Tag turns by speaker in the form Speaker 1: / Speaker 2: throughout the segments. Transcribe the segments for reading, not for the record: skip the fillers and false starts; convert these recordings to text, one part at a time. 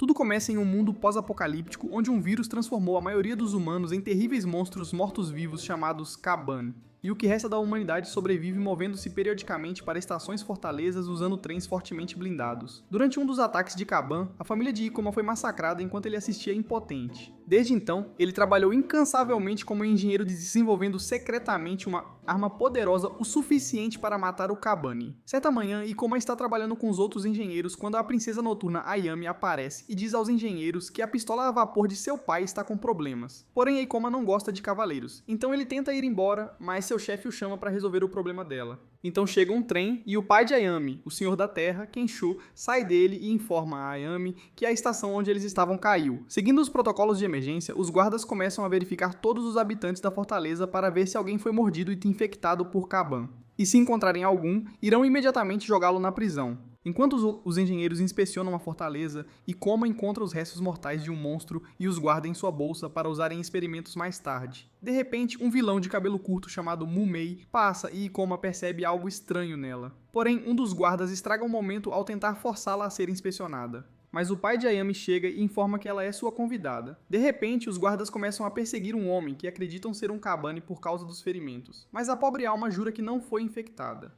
Speaker 1: Tudo começa em um mundo pós-apocalíptico onde um vírus transformou a maioria dos humanos em terríveis monstros mortos-vivos chamados Kaban. E o que resta da humanidade sobrevive movendo-se periodicamente para estações fortalezas usando trens fortemente blindados. Durante um dos ataques de Kaban, a família de Ikoma foi massacrada enquanto ele assistia impotente. Desde então, ele trabalhou incansavelmente como engenheiro desenvolvendo secretamente uma arma poderosa o suficiente para matar o Kabani. Certa manhã, Ikoma está trabalhando com os outros engenheiros quando a princesa noturna Ayami aparece e diz aos engenheiros que a pistola a vapor de seu pai está com problemas. Porém, Ikoma não gosta de cavaleiros, então ele tenta ir embora, mas seu chefe o chama para resolver o problema dela. Então chega um trem e o pai de Ayami, o Senhor da Terra, Kenshu, sai dele e informa a Ayami que a estação onde eles estavam caiu. Seguindo os protocolos de emergência, os guardas começam a verificar todos os habitantes da fortaleza para ver se alguém foi mordido e infectado por Kaban. E se encontrarem algum, irão imediatamente jogá-lo na prisão. Enquanto os engenheiros inspecionam a fortaleza, Ikoma encontra os restos mortais de um monstro e os guarda em sua bolsa para usar em experimentos mais tarde. De repente, um vilão de cabelo curto chamado Mumei passa e Ikoma percebe algo estranho nela. Porém, um dos guardas estraga o momento ao tentar forçá-la a ser inspecionada. Mas o pai de Ayami chega e informa que ela é sua convidada. De repente, os guardas começam a perseguir um homem que acreditam ser um Kabani por causa dos ferimentos. Mas a pobre alma jura que não foi infectada.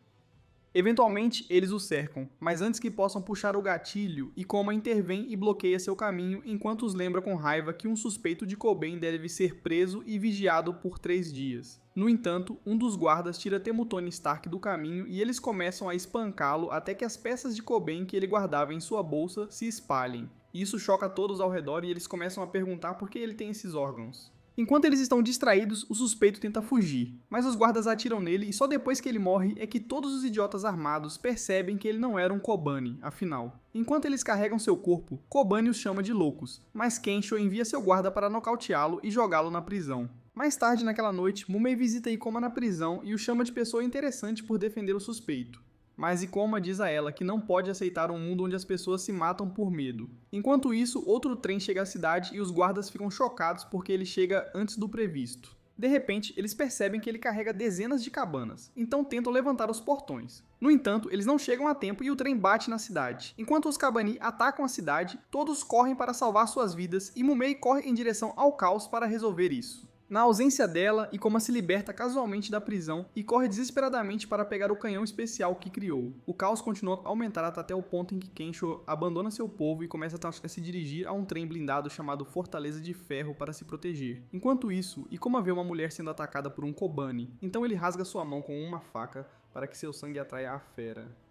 Speaker 1: Eventualmente, eles o cercam, mas antes que possam puxar o gatilho, Ikoma intervém e bloqueia seu caminho enquanto os lembra com raiva que um suspeito de Koben deve ser preso e vigiado por 3 dias. No entanto, um dos guardas tira Temutone Stark do caminho e eles começam a espancá-lo até que as peças de Koben que ele guardava em sua bolsa se espalhem. Isso choca todos ao redor e eles começam a perguntar por que ele tem esses órgãos. Enquanto eles estão distraídos, o suspeito tenta fugir, mas os guardas atiram nele e só depois que ele morre é que todos os idiotas armados percebem que ele não era um Kobani, afinal. Enquanto eles carregam seu corpo, Kobani os chama de loucos, mas Kensho envia seu guarda para nocauteá-lo e jogá-lo na prisão. Mais tarde naquela noite, Mumei visita Ikoma na prisão e o chama de pessoa interessante por defender o suspeito. Mas Ikoma diz a ela que não pode aceitar um mundo onde as pessoas se matam por medo. Enquanto isso, outro trem chega à cidade e os guardas ficam chocados porque ele chega antes do previsto. De repente, eles percebem que ele carrega dezenas de cabanas, então tentam levantar os portões. No entanto, eles não chegam a tempo e o trem bate na cidade. Enquanto os Kabani atacam a cidade, todos correm para salvar suas vidas e Mumei corre em direção ao caos para resolver isso. Na ausência dela, Ikoma se liberta casualmente da prisão e corre desesperadamente para pegar o canhão especial que criou. O caos continua a aumentar até o ponto em que Kensho abandona seu povo e começa a se dirigir a um trem blindado chamado Fortaleza de Ferro para se proteger. Enquanto isso, Ikoma vê uma mulher sendo atacada por um Kobani, então ele rasga sua mão com uma faca para que seu sangue atraia a fera.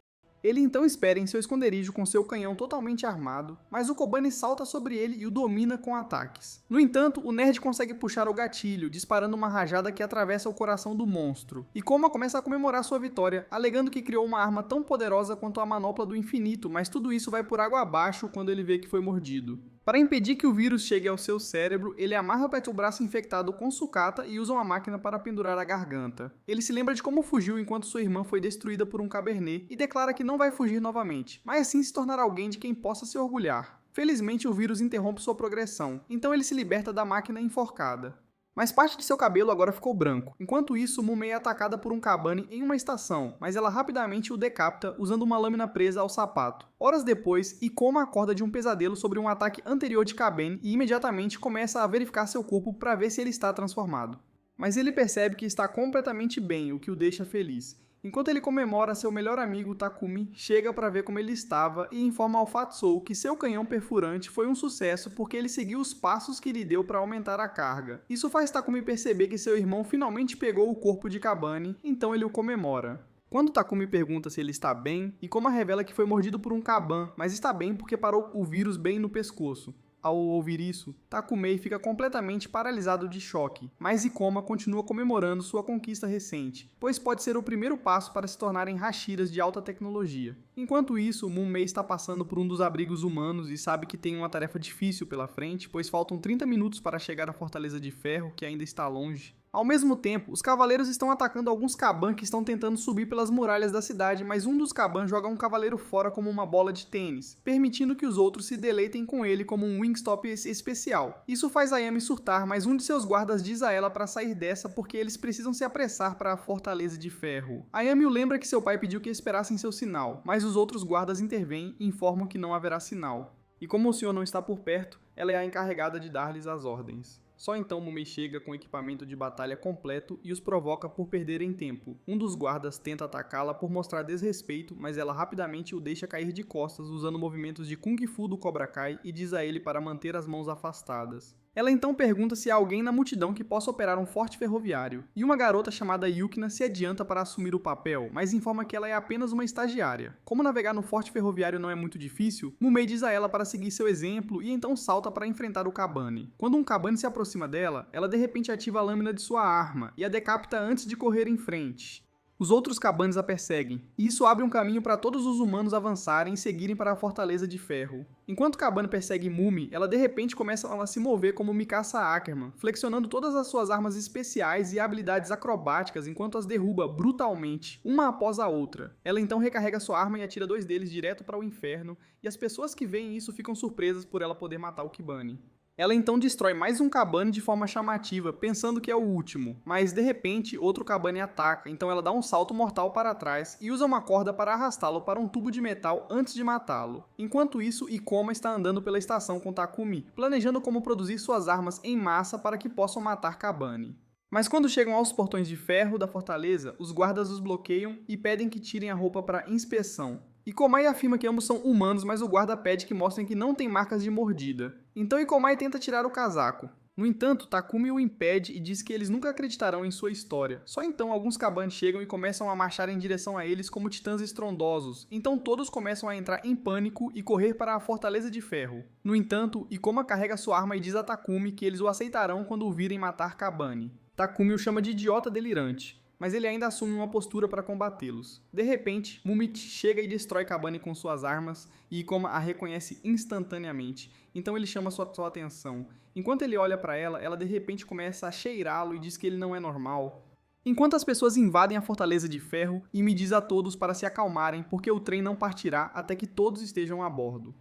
Speaker 1: Ele então espera em seu esconderijo com seu canhão totalmente armado, mas o Kobani salta sobre ele e o domina com ataques. No entanto, o nerd consegue puxar o gatilho, disparando uma rajada que atravessa o coração do monstro. Ikoma começa a comemorar sua vitória, alegando que criou uma arma tão poderosa quanto a manopla do infinito, mas tudo isso vai por água abaixo quando ele vê que foi mordido. Para impedir que o vírus chegue ao seu cérebro, ele amarra o braço infectado com sucata e usa uma máquina para pendurar a garganta. Ele se lembra de como fugiu enquanto sua irmã foi destruída por um Cabernet e declara que não vai fugir novamente, mas sim se tornar alguém de quem possa se orgulhar. Felizmente, o vírus interrompe sua progressão, então ele se liberta da máquina enforcada. Mas parte de seu cabelo agora ficou branco. Enquanto isso, Mumei é atacada por um Kabani em uma estação, mas ela rapidamente o decapita usando uma lâmina presa ao sapato. Horas depois, Ikoma acorda de um pesadelo sobre um ataque anterior de Kaben e imediatamente começa a verificar seu corpo para ver se ele está transformado. Mas ele percebe que está completamente bem, o que o deixa feliz. Enquanto ele comemora, seu melhor amigo Takumi chega para ver como ele estava e informa ao Fatsou que seu canhão perfurante foi um sucesso porque ele seguiu os passos que lhe deu para aumentar a carga. Isso faz Takumi perceber que seu irmão finalmente pegou o corpo de Kabani, então ele o comemora. Quando Takumi pergunta se ele está bem, Ikoma revela que foi mordido por um Kaban, mas está bem porque parou o vírus bem no pescoço. Ao ouvir isso, Takumei fica completamente paralisado de choque, mas Ikoma continua comemorando sua conquista recente, pois pode ser o primeiro passo para se tornarem Hashiras de alta tecnologia. Enquanto isso, Mumei está passando por um dos abrigos humanos e sabe que tem uma tarefa difícil pela frente, pois faltam 30 minutos para chegar à Fortaleza de Ferro, que ainda está longe. Ao mesmo tempo, os cavaleiros estão atacando alguns Kaban que estão tentando subir pelas muralhas da cidade, mas um dos Kaban joga um cavaleiro fora como uma bola de tênis, permitindo que os outros se deleitem com ele como um Wingstop especial. Isso faz Ayami surtar, mas um de seus guardas diz a ela para sair dessa porque eles precisam se apressar para a Fortaleza de Ferro. Ayami o lembra que seu pai pediu que esperassem seu sinal, mas os outros guardas intervêm e informam que não haverá sinal. e como o senhor não está por perto, ela é a encarregada de dar-lhes as ordens. Só então Mumei chega com o equipamento de batalha completo e os provoca por perderem tempo. Um dos guardas tenta atacá-la por mostrar desrespeito, mas ela rapidamente o deixa cair de costas usando movimentos de Kung Fu do Cobra Kai e diz a ele para manter as mãos afastadas. Ela então pergunta se há alguém na multidão que possa operar um forte ferroviário, e uma garota chamada Yukina se adianta para assumir o papel, mas informa que ela é apenas uma estagiária. Como navegar no forte ferroviário não é muito difícil, Mumei diz a ela para seguir seu exemplo e então salta para enfrentar o Kabane. Quando um Kabane se aproxima dela, ela de repente ativa a lâmina de sua arma e a decapita antes de correr em frente. Os outros Kabanes a perseguem, e isso abre um caminho para todos os humanos avançarem e seguirem para a Fortaleza de Ferro. Enquanto Kabane persegue Mumi, ela de repente começa a se mover como Mikasa Ackerman, flexionando todas as suas armas especiais e habilidades acrobáticas enquanto as derruba brutalmente, uma após a outra. Ela então recarrega sua arma e atira 2 deles direto para o inferno, e as pessoas que veem isso ficam surpresas por ela poder matar o Kibane. Ela então destrói mais um Kabane de forma chamativa, pensando que é o último, mas de repente outro Kabane ataca, então ela dá um salto mortal para trás e usa uma corda para arrastá-lo para um tubo de metal antes de matá-lo. Enquanto isso, Ikoma está andando pela estação com Takumi, planejando como produzir suas armas em massa para que possam matar Kabane. Mas quando chegam aos portões de ferro da fortaleza, os guardas os bloqueiam e pedem que tirem a roupa para inspeção. Ikomai afirma que ambos são humanos, mas o guarda pede que mostrem que não tem marcas de mordida. Então Ikomai tenta tirar o casaco. No entanto, Takumi o impede e diz que eles nunca acreditarão em sua história. Só então alguns Kabanes chegam e começam a marchar em direção a eles como titãs estrondosos. Então todos começam a entrar em pânico e correr para a Fortaleza de Ferro. No entanto, Ikoma carrega sua arma e diz a Takumi que eles o aceitarão quando o virem matar Kabane. Takumi o chama de idiota delirante, mas ele ainda assume uma postura para combatê-los. De repente, Mumi chega e destrói Kabane com suas armas, e Ikoma a reconhece instantaneamente, então ele chama sua atenção. Enquanto ele olha para ela, ela de repente começa a cheirá-lo e diz que ele não é normal. Enquanto as pessoas invadem a Fortaleza de Ferro, Imi diz a todos para se acalmarem, porque o trem não partirá até que todos estejam a bordo.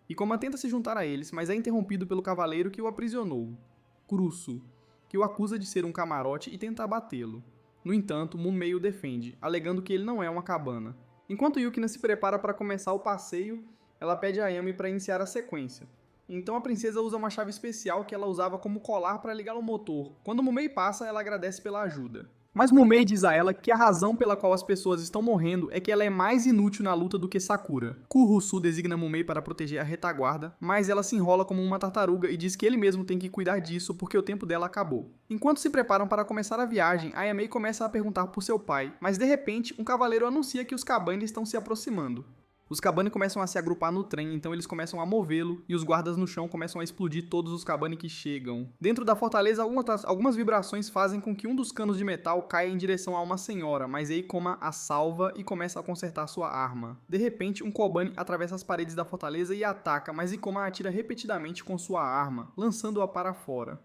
Speaker 1: Ikoma tenta se juntar a eles, mas é interrompido pelo cavaleiro que o aprisionou, Kurusu, que o acusa de ser um camarote e tenta abatê-lo. No entanto, Mumei o defende, alegando que ele não é uma cabana. Enquanto Yukina se prepara para começar o passeio, ela pede a Ayami para iniciar a sequência. Então a princesa usa uma chave especial que ela usava como colar para ligar o motor. Quando Mumei passa, ela agradece pela ajuda. Mas Mumei diz a ela que a razão pela qual as pessoas estão morrendo é que ela é mais inútil na luta do que Sakura. Kurusu designa Mumei para proteger a retaguarda, mas ela se enrola como uma tartaruga e diz que ele mesmo tem que cuidar disso porque o tempo dela acabou. Enquanto se preparam para começar a viagem, Ayame começa a perguntar por seu pai, mas de repente um cavaleiro anuncia que os Kabane estão se aproximando. Os Kabane começam a se agrupar no trem, então eles começam a movê-lo, e os guardas no chão começam a explodir todos os Kabane que chegam. Dentro da fortaleza, algumas vibrações fazem com que um dos canos de metal caia em direção a uma senhora, mas Ikoma a salva e começa a consertar sua arma. De repente, um Kobane atravessa as paredes da fortaleza e ataca, mas Ikoma atira repetidamente com sua arma, lançando-a para fora.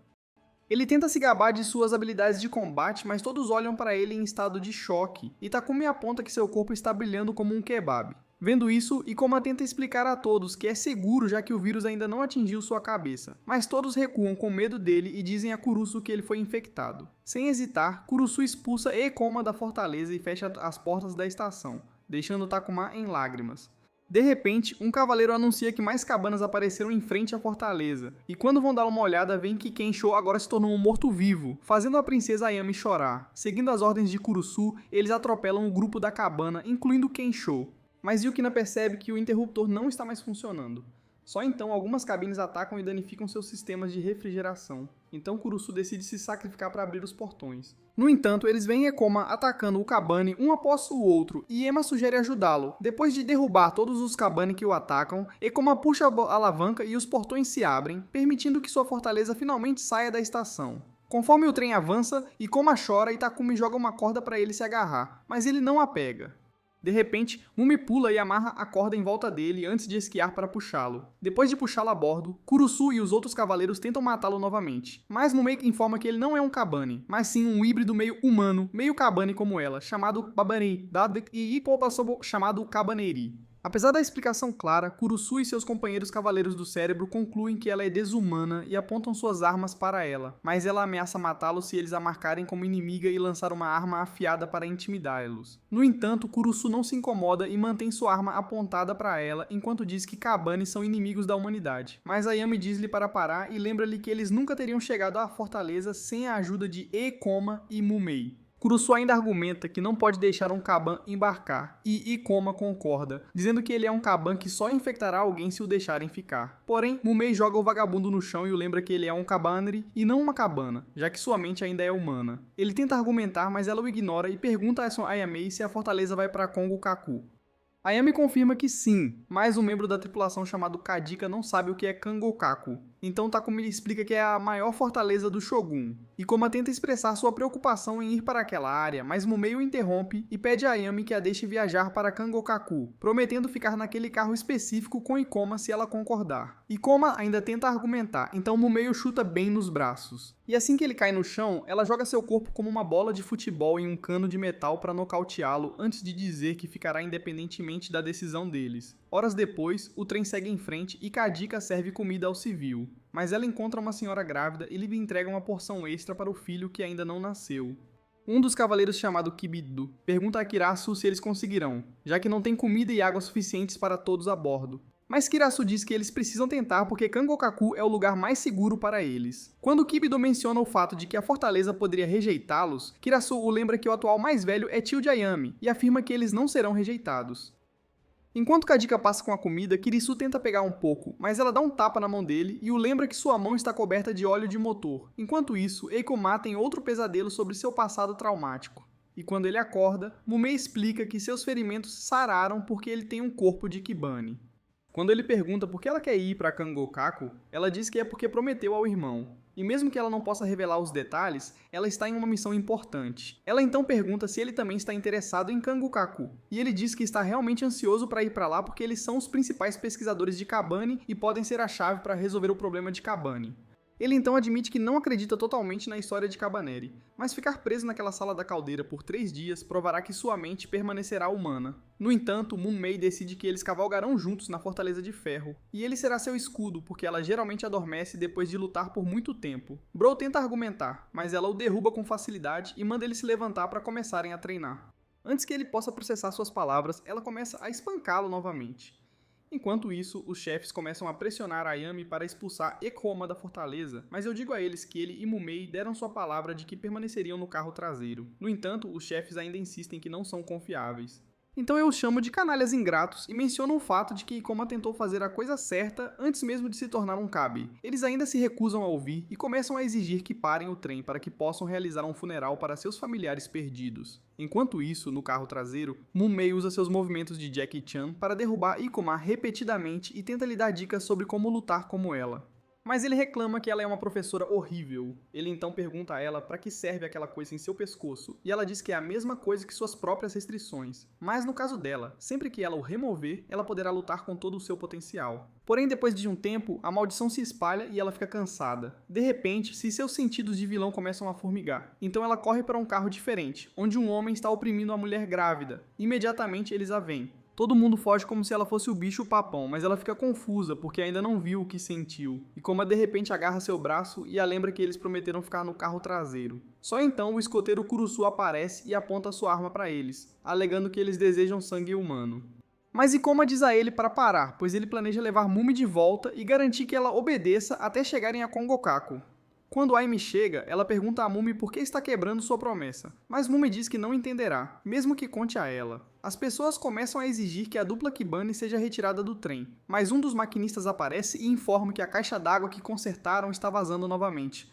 Speaker 1: Ele tenta se gabar de suas habilidades de combate, mas todos olham para ele em estado de choque, e Takumi aponta que seu corpo está brilhando como um kebab. Vendo isso, Ikoma tenta explicar a todos que é seguro já que o vírus ainda não atingiu sua cabeça, mas todos recuam com medo dele e dizem a Kurusu que ele foi infectado. Sem hesitar, Kurusu expulsa Ikoma da fortaleza e fecha as portas da estação, deixando Takuma em lágrimas. De repente, um cavaleiro anuncia que mais cabanas apareceram em frente à fortaleza, e quando vão dar uma olhada, veem que Kensho agora se tornou um morto-vivo, fazendo a princesa Ayami chorar. Seguindo as ordens de Kurusu, eles atropelam o grupo da cabana, incluindo Kensho. Mas Yukina percebe que o interruptor não está mais funcionando. Só então algumas cabines atacam e danificam seus sistemas de refrigeração. Então Kurusu decide se sacrificar para abrir os portões. No entanto, eles veem Ikoma atacando o Kabane um após o outro, e Ema sugere ajudá-lo. Depois de derrubar todos os Kabane que o atacam, Ikoma puxa a alavanca e os portões se abrem, permitindo que sua fortaleza finalmente saia da estação. Conforme o trem avança, Ikoma chora e Takumi joga uma corda para ele se agarrar, mas ele não a pega. De repente, Mumi pula e amarra a corda em volta dele antes de esquiar para puxá-lo. Depois de puxá-lo a bordo, Kurusu e os outros cavaleiros tentam matá-lo novamente. Mas Mumei informa que ele não é um Kabane, mas sim um híbrido meio humano, meio Kabane como ela, chamado Babanei Dadek e Ikopasobo chamado Kabaneri. Apesar da explicação clara, Kurusu e seus companheiros Cavaleiros do Cérebro concluem que ela é desumana e apontam suas armas para ela, mas ela ameaça matá-los se eles a marcarem como inimiga e lançar uma arma afiada para intimidá-los. No entanto, Kurusu não se incomoda e mantém sua arma apontada para ela enquanto diz que Kabane são inimigos da humanidade. Mas Ayame diz-lhe para parar e lembra-lhe que eles nunca teriam chegado à fortaleza sem a ajuda de Ekoma e Mumei. Kurusu ainda argumenta que não pode deixar um Kaban embarcar, e Ikoma concorda, dizendo que ele é um Kaban que só infectará alguém se o deixarem ficar. Porém, Mumei joga o vagabundo no chão e o lembra que ele é um Kabaneri e não uma cabana, já que sua mente ainda é humana. Ele tenta argumentar, mas ela o ignora e pergunta a Ayame se a fortaleza vai para Kongo Kaku. Ayame confirma que sim, mas um membro da tripulação chamado Kadika não sabe o que é Kangokaku. Então Takumi explica que é a maior fortaleza do Shogun. E Koma tenta expressar sua preocupação em ir para aquela área, mas Mumei o interrompe e pede a Ayame que a deixe viajar para Kangokaku, prometendo ficar naquele carro específico com Ikoma se ela concordar. Ikoma ainda tenta argumentar, então Mumei o chuta bem nos braços. E assim que ele cai no chão, ela joga seu corpo como uma bola de futebol em um cano de metal para nocauteá-lo antes de dizer que ficará independentemente da decisão deles. Horas depois, o trem segue em frente e Kadika serve comida ao civil. Mas ela encontra uma senhora grávida e lhe entrega uma porção extra para o filho que ainda não nasceu. Um dos cavaleiros chamado Kibidu pergunta a Kirasu se eles conseguirão, já que não tem comida e água suficientes para todos a bordo. Mas Kirasu diz que eles precisam tentar porque Kangokaku é o lugar mais seguro para eles. Quando Kibido menciona o fato de que a fortaleza poderia rejeitá-los, Kirasu o lembra que o atual mais velho é tio de Ayame e afirma que eles não serão rejeitados. Enquanto Kadika passa com a comida, Kirisu tenta pegar um pouco, mas ela dá um tapa na mão dele e o lembra que sua mão está coberta de óleo de motor. Enquanto isso, Eikoma tem outro pesadelo sobre seu passado traumático. E quando ele acorda, Mumei explica que seus ferimentos sararam porque ele tem um corpo de Kibane. Quando ele pergunta por que ela quer ir para Kangokaku, ela diz que é porque prometeu ao irmão. E mesmo que ela não possa revelar os detalhes, ela está em uma missão importante. Ela então pergunta se ele também está interessado em Kangokaku, e ele diz que está realmente ansioso para ir para lá porque eles são os principais pesquisadores de Kabane e podem ser a chave para resolver o problema de Kabane. Ele então admite que não acredita totalmente na história de Kabaneri, mas ficar preso naquela sala da caldeira por 3 dias provará que sua mente permanecerá humana. No entanto, Mumei decide que eles cavalgarão juntos na Fortaleza de Ferro, e ele será seu escudo porque ela geralmente adormece depois de lutar por muito tempo. Bro tenta argumentar, mas ela o derruba com facilidade e manda ele se levantar para começarem a treinar. Antes que ele possa processar suas palavras, ela começa a espancá-lo novamente. Enquanto isso, os chefes começam a pressionar Ayame para expulsar Ekoma da fortaleza, mas eu digo a eles que ele e Mumei deram sua palavra de que permaneceriam no carro traseiro. No entanto, os chefes ainda insistem que não são confiáveis. Então eu os chamo de canalhas ingratos e menciono o fato de que Ikoma tentou fazer a coisa certa antes mesmo de se tornar um Kabi. Eles ainda se recusam a ouvir e começam a exigir que parem o trem para que possam realizar um funeral para seus familiares perdidos. Enquanto isso, no carro traseiro, Mumei usa seus movimentos de Jackie Chan para derrubar Ikoma repetidamente e tenta lhe dar dicas sobre como lutar como ela. Mas ele reclama que ela é uma professora horrível. Ele então pergunta a ela para que serve aquela coisa em seu pescoço, e ela diz que é a mesma coisa que suas próprias restrições. Mas no caso dela, sempre que ela o remover, ela poderá lutar com todo o seu potencial. Porém, depois de um tempo, a maldição se espalha e ela fica cansada. De repente, seus sentidos de vilão começam a formigar. Então ela corre para um carro diferente, onde um homem está oprimindo a mulher grávida. Imediatamente eles a veem. Todo mundo foge como se ela fosse o bicho papão, mas ela fica confusa porque ainda não viu o que sentiu. E Koma de repente agarra seu braço e a lembra que eles prometeram ficar no carro traseiro. Só então o escoteiro Kurusu aparece e aponta sua arma para eles, alegando que eles desejam sangue humano. Mas Ikoma diz a ele para parar, pois ele planeja levar Mumi de volta e garantir que ela obedeça até chegarem a Kongokaku. Quando Ayame chega, ela pergunta a Mumi por que está quebrando sua promessa, mas Mumi diz que não entenderá, mesmo que conte a ela. As pessoas começam a exigir que a dupla Kibane seja retirada do trem, mas um dos maquinistas aparece e informa que a caixa d'água que consertaram está vazando novamente.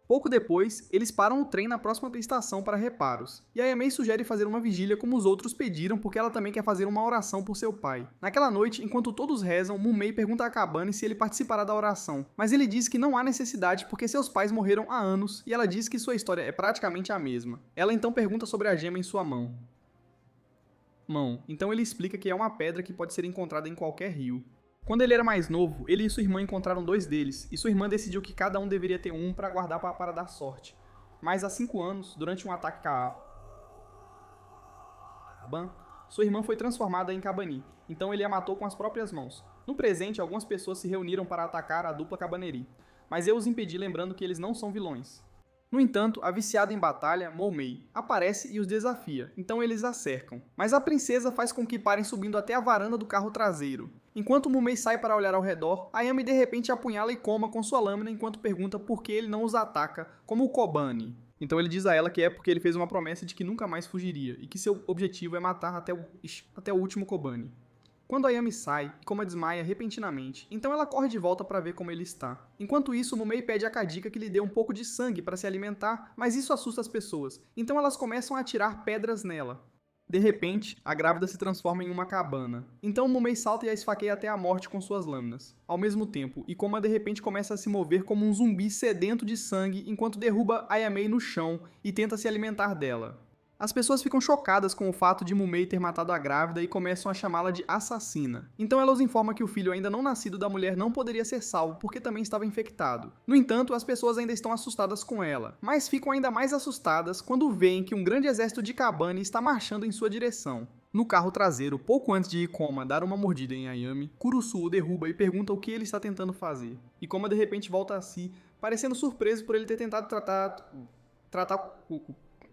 Speaker 1: Pouco depois, eles param o trem na próxima estação para reparos, e Ayame sugere fazer uma vigília como os outros pediram porque ela também quer fazer uma oração por seu pai. Naquela noite, enquanto todos rezam, Mumei pergunta a Kabane se ele participará da oração, mas ele diz que não há necessidade porque seus pais morreram há anos e ela diz que sua história é praticamente a mesma. Ela então pergunta sobre a gema em sua mão. Então ele explica que é uma pedra que pode ser encontrada em qualquer rio. Quando ele era mais novo, ele e sua irmã encontraram 2 deles, e sua irmã decidiu que cada um deveria ter um para guardar para dar sorte. Mas há 5 anos, durante um ataque Kaban, sua irmã foi transformada em Kabani, então ele a matou com as próprias mãos. No presente, algumas pessoas se reuniram para atacar a dupla Kabaneri, mas eu os impedi lembrando que eles não são vilões. No entanto, a viciada em batalha, Moumei, aparece e os desafia, então eles a cercam. Mas a princesa faz com que parem subindo até a varanda do carro traseiro. Enquanto Moumei sai para olhar ao redor, Ayame de repente apunhala Ikoma com sua lâmina enquanto pergunta por que ele não os ataca, como o Kobani. Então ele diz a ela que é porque ele fez uma promessa de que nunca mais fugiria, e que seu objetivo é matar até o último Kobani. Quando Ayame sai, Ikoma desmaia repentinamente, então ela corre de volta para ver como ele está. Enquanto isso, Moumei pede a Kadika que lhe dê um pouco de sangue para se alimentar, mas isso assusta as pessoas, então elas começam a atirar pedras nela. De repente, a grávida se transforma em uma cabana. Então Moumei salta e a esfaqueia até a morte com suas lâminas. Ao mesmo tempo, Ikoma de repente começa a se mover como um zumbi sedento de sangue enquanto derruba Ayame no chão e tenta se alimentar dela. As pessoas ficam chocadas com o fato de Moumei ter matado a grávida e começam a chamá-la de assassina. Então ela os informa que o filho ainda não nascido da mulher não poderia ser salvo porque também estava infectado. No entanto, as pessoas ainda estão assustadas com ela, mas ficam ainda mais assustadas quando veem que um grande exército de Kabani está marchando em sua direção. No carro traseiro, pouco antes de Ikoma dar uma mordida em Ayame, Kurusu o derruba e pergunta o que ele está tentando fazer. Ikoma de repente volta a si, parecendo surpreso por ele ter tentado tratar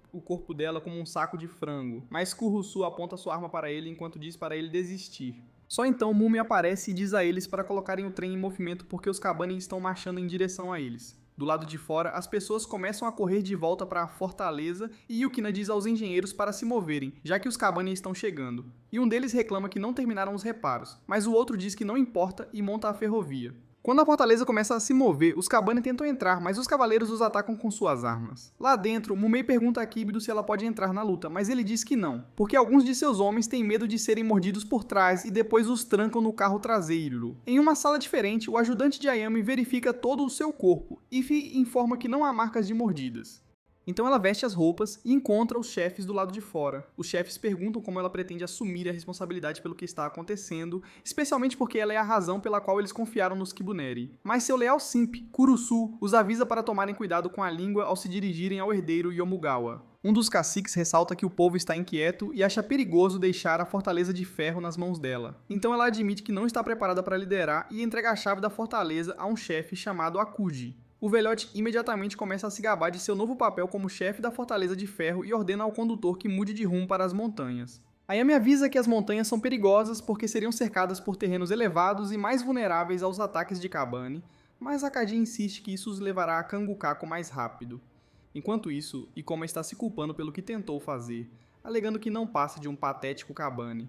Speaker 1: o corpo dela como um saco de frango, mas Kurusu aponta sua arma para ele enquanto diz para ele desistir. Só então Mumi aparece e diz a eles para colocarem o trem em movimento porque os Kabani estão marchando em direção a eles. Do lado de fora, as pessoas começam a correr de volta para a fortaleza e Yukina diz aos engenheiros para se moverem, já que os Kabani estão chegando. E um deles reclama que não terminaram os reparos, mas o outro diz que não importa e monta a ferrovia. Quando a fortaleza começa a se mover, os Kabani tentam entrar, mas os cavaleiros os atacam com suas armas. Lá dentro, Moumei pergunta a Kibido se ela pode entrar na luta, mas ele diz que não, porque alguns de seus homens têm medo de serem mordidos por trás e depois os trancam no carro traseiro. Em uma sala diferente, o ajudante de Ayame verifica todo o seu corpo e informa que não há marcas de mordidas. Então ela veste as roupas e encontra os chefes do lado de fora. Os chefes perguntam como ela pretende assumir a responsabilidade pelo que está acontecendo, especialmente porque ela é a razão pela qual eles confiaram nos Kibuneri. Mas seu leal simp, Kurusu, os avisa para tomarem cuidado com a língua ao se dirigirem ao herdeiro Yomugawa. Um dos caciques ressalta que o povo está inquieto e acha perigoso deixar a fortaleza de ferro nas mãos dela. Então ela admite que não está preparada para liderar e entrega a chave da fortaleza a um chefe chamado Akuji. O velhote imediatamente começa a se gabar de seu novo papel como chefe da Fortaleza de Ferro e ordena ao condutor que mude de rumo para as montanhas. Ayame avisa que as montanhas são perigosas porque seriam cercadas por terrenos elevados e mais vulneráveis aos ataques de Kabani, mas Akadi insiste que isso os levará a Kangukaku mais rápido. Enquanto isso, Ikoma está se culpando pelo que tentou fazer, alegando que não passa de um patético Kabani.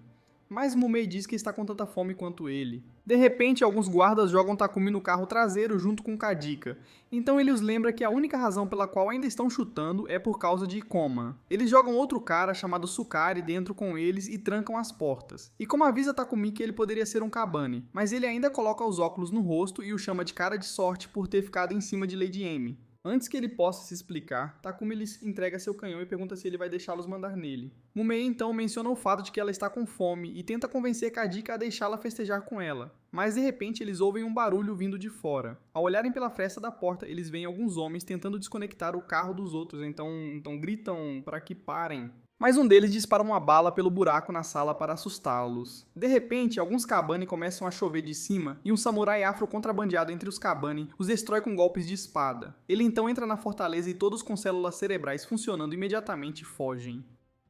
Speaker 1: Mas Moumei diz que está com tanta fome quanto ele. De repente, alguns guardas jogam Takumi no carro traseiro junto com Kadika. Então ele os lembra que a única razão pela qual ainda estão chutando é por causa de Ikoma. Eles jogam outro cara chamado Sukari dentro com eles e trancam as portas. Ikoma avisa Takumi que ele poderia ser um Kabani, mas ele ainda coloca os óculos no rosto e o chama de cara de sorte por ter ficado em cima de Lady Amy. Antes que ele possa se explicar, Takumi lhes entrega seu canhão e pergunta se ele vai deixá-los mandar nele. Moumei então menciona o fato de que ela está com fome e tenta convencer Kadika a deixá-la festejar com ela. Mas de repente eles ouvem um barulho vindo de fora. Ao olharem pela fresta da porta, eles veem alguns homens tentando desconectar o carro dos outros, então gritam para que parem. Mas um deles dispara uma bala pelo buraco na sala para assustá-los. De repente, alguns Kabani começam a chover de cima e um samurai afro contrabandeado entre os Kabani os destrói com golpes de espada. Ele então entra na fortaleza e todos com células cerebrais funcionando imediatamente fogem.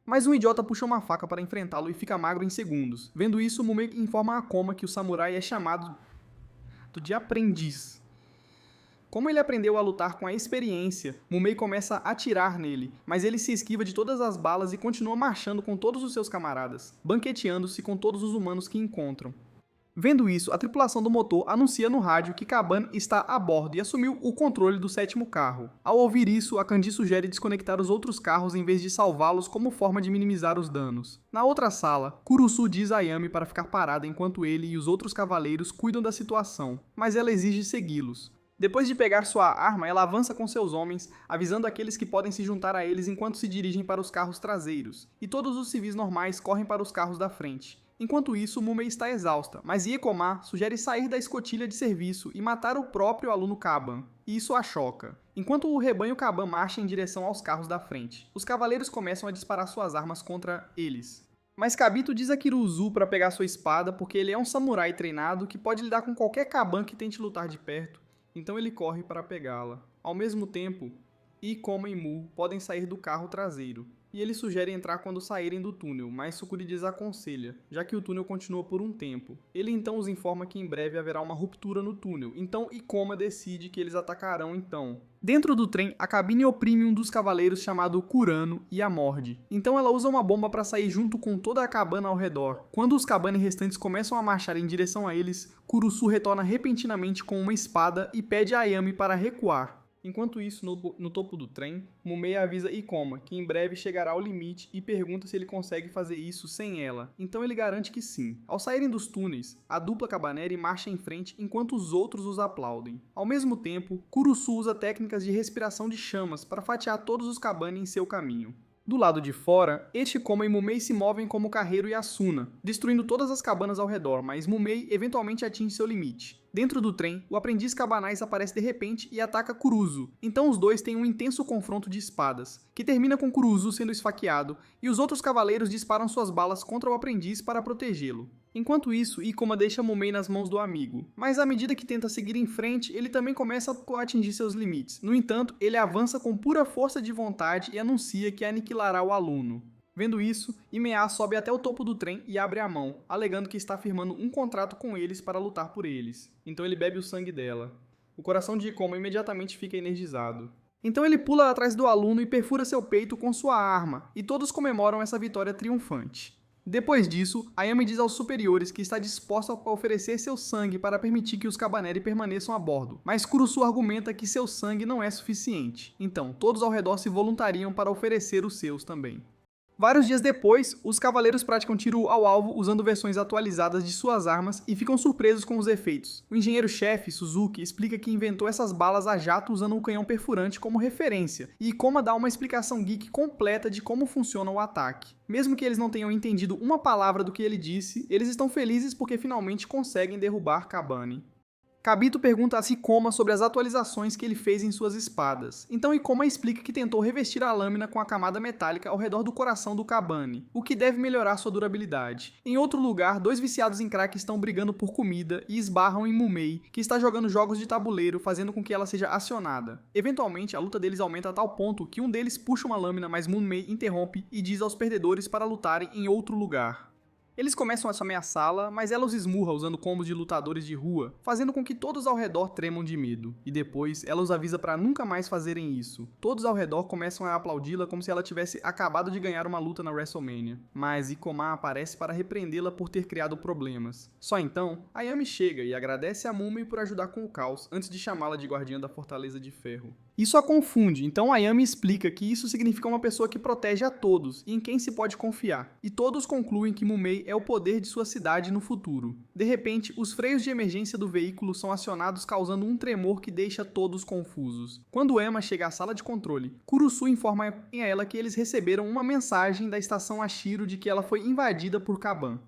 Speaker 1: Mas um idiota puxa uma faca para enfrentá-lo e fica magro em segundos. Vendo isso, Moumei informa a Akoma que o samurai é chamado de aprendiz. Como ele aprendeu a lutar com a experiência, Moumei começa a atirar nele, mas ele se esquiva de todas as balas e continua marchando com todos os seus camaradas, banqueteando-se com todos os humanos que encontram. Vendo isso, a tripulação do motor anuncia no rádio que Kaban está a bordo e assumiu o controle do 7º carro. Ao ouvir isso, a Kandi sugere desconectar os outros carros em vez de salvá-los como forma de minimizar os danos. Na outra sala, Kurusu diz a Ayame para ficar parada enquanto ele e os outros cavaleiros cuidam da situação, mas ela exige segui-los. Depois de pegar sua arma, ela avança com seus homens, avisando aqueles que podem se juntar a eles enquanto se dirigem para os carros traseiros, e todos os civis normais correm para os carros da frente. Enquanto isso, Moumei está exausta, mas Iekoma sugere sair da escotilha de serviço e matar o próprio aluno Kaban, e isso a choca. Enquanto o rebanho Kaban marcha em direção aos carros da frente, os cavaleiros começam a disparar suas armas contra eles. Mas Kabito diz a Kiruzu para pegar sua espada porque ele é um samurai treinado que pode lidar com qualquer Kaban que tente lutar de perto, então ele corre para pegá-la. Ao mesmo tempo, Ikoma e Mu podem sair do carro traseiro, e ele sugere entrar quando saírem do túnel, mas Sukuri desaconselha, já que o túnel continua por um tempo. Ele então os informa que em breve haverá uma ruptura no túnel, então Ikoma decide que eles atacarão então. Dentro do trem, a cabine oprime um dos cavaleiros chamado Kurano e a morde. Então ela usa uma bomba para sair junto com toda a cabana ao redor. Quando os Kabani restantes começam a marchar em direção a eles, Kurusu retorna repentinamente com uma espada e pede a Ayami para recuar. Enquanto isso, no topo do trem, Mumei avisa Ikoma que em breve chegará ao limite e pergunta se ele consegue fazer isso sem ela. Então ele garante que sim. Ao saírem dos túneis, a dupla Cabaneri marcha em frente enquanto os outros os aplaudem. Ao mesmo tempo, Kurusu usa técnicas de respiração de chamas para fatiar todos os Kabani em seu caminho. Do lado de fora, Eshikoma e Mumei se movem como Carreiro e Asuna, destruindo todas as cabanas ao redor, mas Mumei eventualmente atinge seu limite. Dentro do trem, o aprendiz Cabanais aparece de repente e ataca Kuruzu, então os dois têm um intenso confronto de espadas, que termina com Kuruzu sendo esfaqueado, e os outros cavaleiros disparam suas balas contra o aprendiz para protegê-lo. Enquanto isso, Ikoma deixa Mumei nas mãos do amigo, mas à medida que tenta seguir em frente, ele também começa a atingir seus limites. No entanto, ele avança com pura força de vontade e anuncia que aniquilará o aluno. Vendo isso, Imea sobe até o topo do trem e abre a mão, alegando que está firmando um contrato com eles para lutar por eles. Então ele bebe o sangue dela. O coração de Ikoma imediatamente fica energizado. Então ele pula atrás do aluno e perfura seu peito com sua arma, e todos comemoram essa vitória triunfante. Depois disso, Ayami diz aos superiores que está disposta a oferecer seu sangue para permitir que os Cabaneri permaneçam a bordo, mas Kurusu argumenta que seu sangue não é suficiente, então todos ao redor se voluntariam para oferecer os seus também. Vários dias depois, os cavaleiros praticam tiro ao alvo usando versões atualizadas de suas armas e ficam surpresos com os efeitos. O engenheiro-chefe, Suzuki, explica que inventou essas balas a jato usando um canhão perfurante como referência, e Ikoma dá uma explicação geek completa de como funciona o ataque. Mesmo que eles não tenham entendido uma palavra do que ele disse, eles estão felizes porque finalmente conseguem derrubar Kabani. Kabito pergunta a Ikoma sobre as atualizações que ele fez em suas espadas. Então Ikoma explica que tentou revestir a lâmina com a camada metálica ao redor do coração do Kabani, o que deve melhorar sua durabilidade. Em outro lugar, dois viciados em crack estão brigando por comida e esbarram em Mumei, que está jogando jogos de tabuleiro, fazendo com que ela seja acionada. Eventualmente, a luta deles aumenta a tal ponto que um deles puxa uma lâmina, mas Mumei interrompe e diz aos perdedores para lutarem em outro lugar. Eles começam a ameaçá-la, mas ela os esmurra usando combos de lutadores de rua, fazendo com que todos ao redor tremam de medo. E depois, ela os avisa para nunca mais fazerem isso. Todos ao redor começam a aplaudi-la como se ela tivesse acabado de ganhar uma luta na WrestleMania. Mas Ikoma aparece para repreendê-la por ter criado problemas. Só então, Ayami chega e agradece a Mumei por ajudar com o caos, antes de chamá-la de guardiã da Fortaleza de Ferro. Isso a confunde, então Ayami explica que isso significa uma pessoa que protege a todos e em quem se pode confiar. E todos concluem que Mumei é o poder de sua cidade no futuro. De repente, os freios de emergência do veículo são acionados causando um tremor que deixa todos confusos. Quando Emma chega à sala de controle, Kurusu informa a ela que eles receberam uma mensagem da estação Ashiro de que ela foi invadida por Kaban.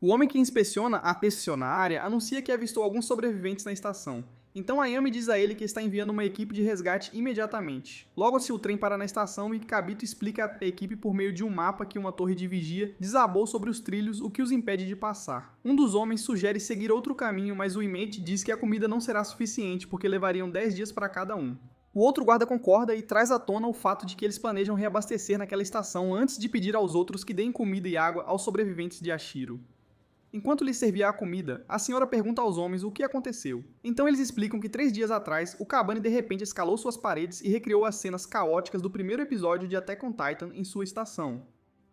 Speaker 1: O homem que inspeciona a área anuncia que avistou alguns sobreviventes na estação. Então Ayami diz a ele que está enviando uma equipe de resgate imediatamente. Logo se o trem para na estação e Kabito explica à equipe por meio de um mapa que uma torre de vigia desabou sobre os trilhos, o que os impede de passar. Um dos homens sugere seguir outro caminho, mas o Imate diz que a comida não será suficiente porque levariam 10 dias para cada um. O outro guarda concorda e traz à tona o fato de que eles planejam reabastecer naquela estação antes de pedir aos outros que deem comida e água aos sobreviventes de Ashiro. Enquanto lhes servia a comida, a senhora pergunta aos homens o que aconteceu. Então eles explicam que 3 dias atrás, o Kabani de repente escalou suas paredes e recriou as cenas caóticas do primeiro episódio de Attack on Titan em sua estação.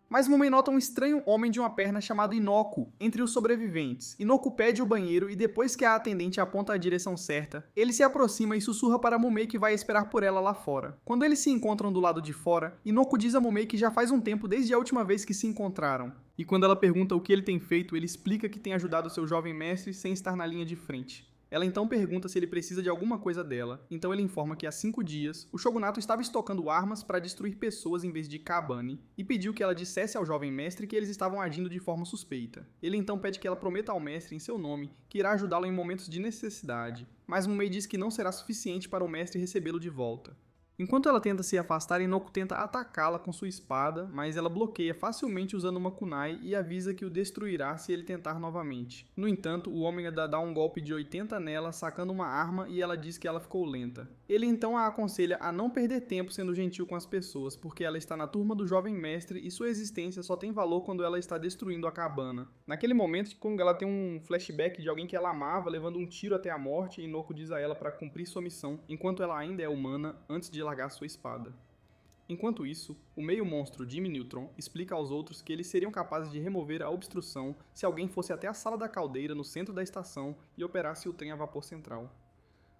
Speaker 1: Mas Mumei nota um estranho homem de uma perna chamado Inoku entre os sobreviventes. Inoku pede o banheiro e depois que a atendente aponta a direção certa, ele se aproxima e sussurra para Mumei que vai esperar por ela lá fora. Quando eles se encontram do lado de fora, Inoku diz a Mumei que já faz um tempo desde a última vez que se encontraram. E quando ela pergunta o que ele tem feito, ele explica que tem ajudado seu jovem mestre sem estar na linha de frente. Ela então pergunta se ele precisa de alguma coisa dela, então ele informa que há 5 dias, o shogunato estava estocando armas para destruir pessoas em vez de Kabani, e pediu que ela dissesse ao jovem mestre que eles estavam agindo de forma suspeita. Ele então pede que ela prometa ao mestre em seu nome que irá ajudá-lo em momentos de necessidade, mas Mumei diz que não será suficiente para o mestre recebê-lo de volta. Enquanto ela tenta se afastar, Inoko tenta atacá-la com sua espada, mas ela bloqueia facilmente usando uma kunai e avisa que o destruirá se ele tentar novamente. No entanto, o Ômega dá um golpe de 80 nela, sacando uma arma, e ela diz que ela ficou lenta. Ele então a aconselha a não perder tempo sendo gentil com as pessoas, porque ela está na turma do jovem mestre e sua existência só tem valor quando ela está destruindo a cabana. Naquele momento, quando ela tem um flashback de alguém que ela amava levando um tiro até a morte, Inoko diz a ela para cumprir sua missão, enquanto ela ainda é humana, antes de largar sua espada. Enquanto isso, o meio-monstro Jimmy Neutron explica aos outros que eles seriam capazes de remover a obstrução se alguém fosse até a sala da caldeira no centro da estação e operasse o trem a vapor central.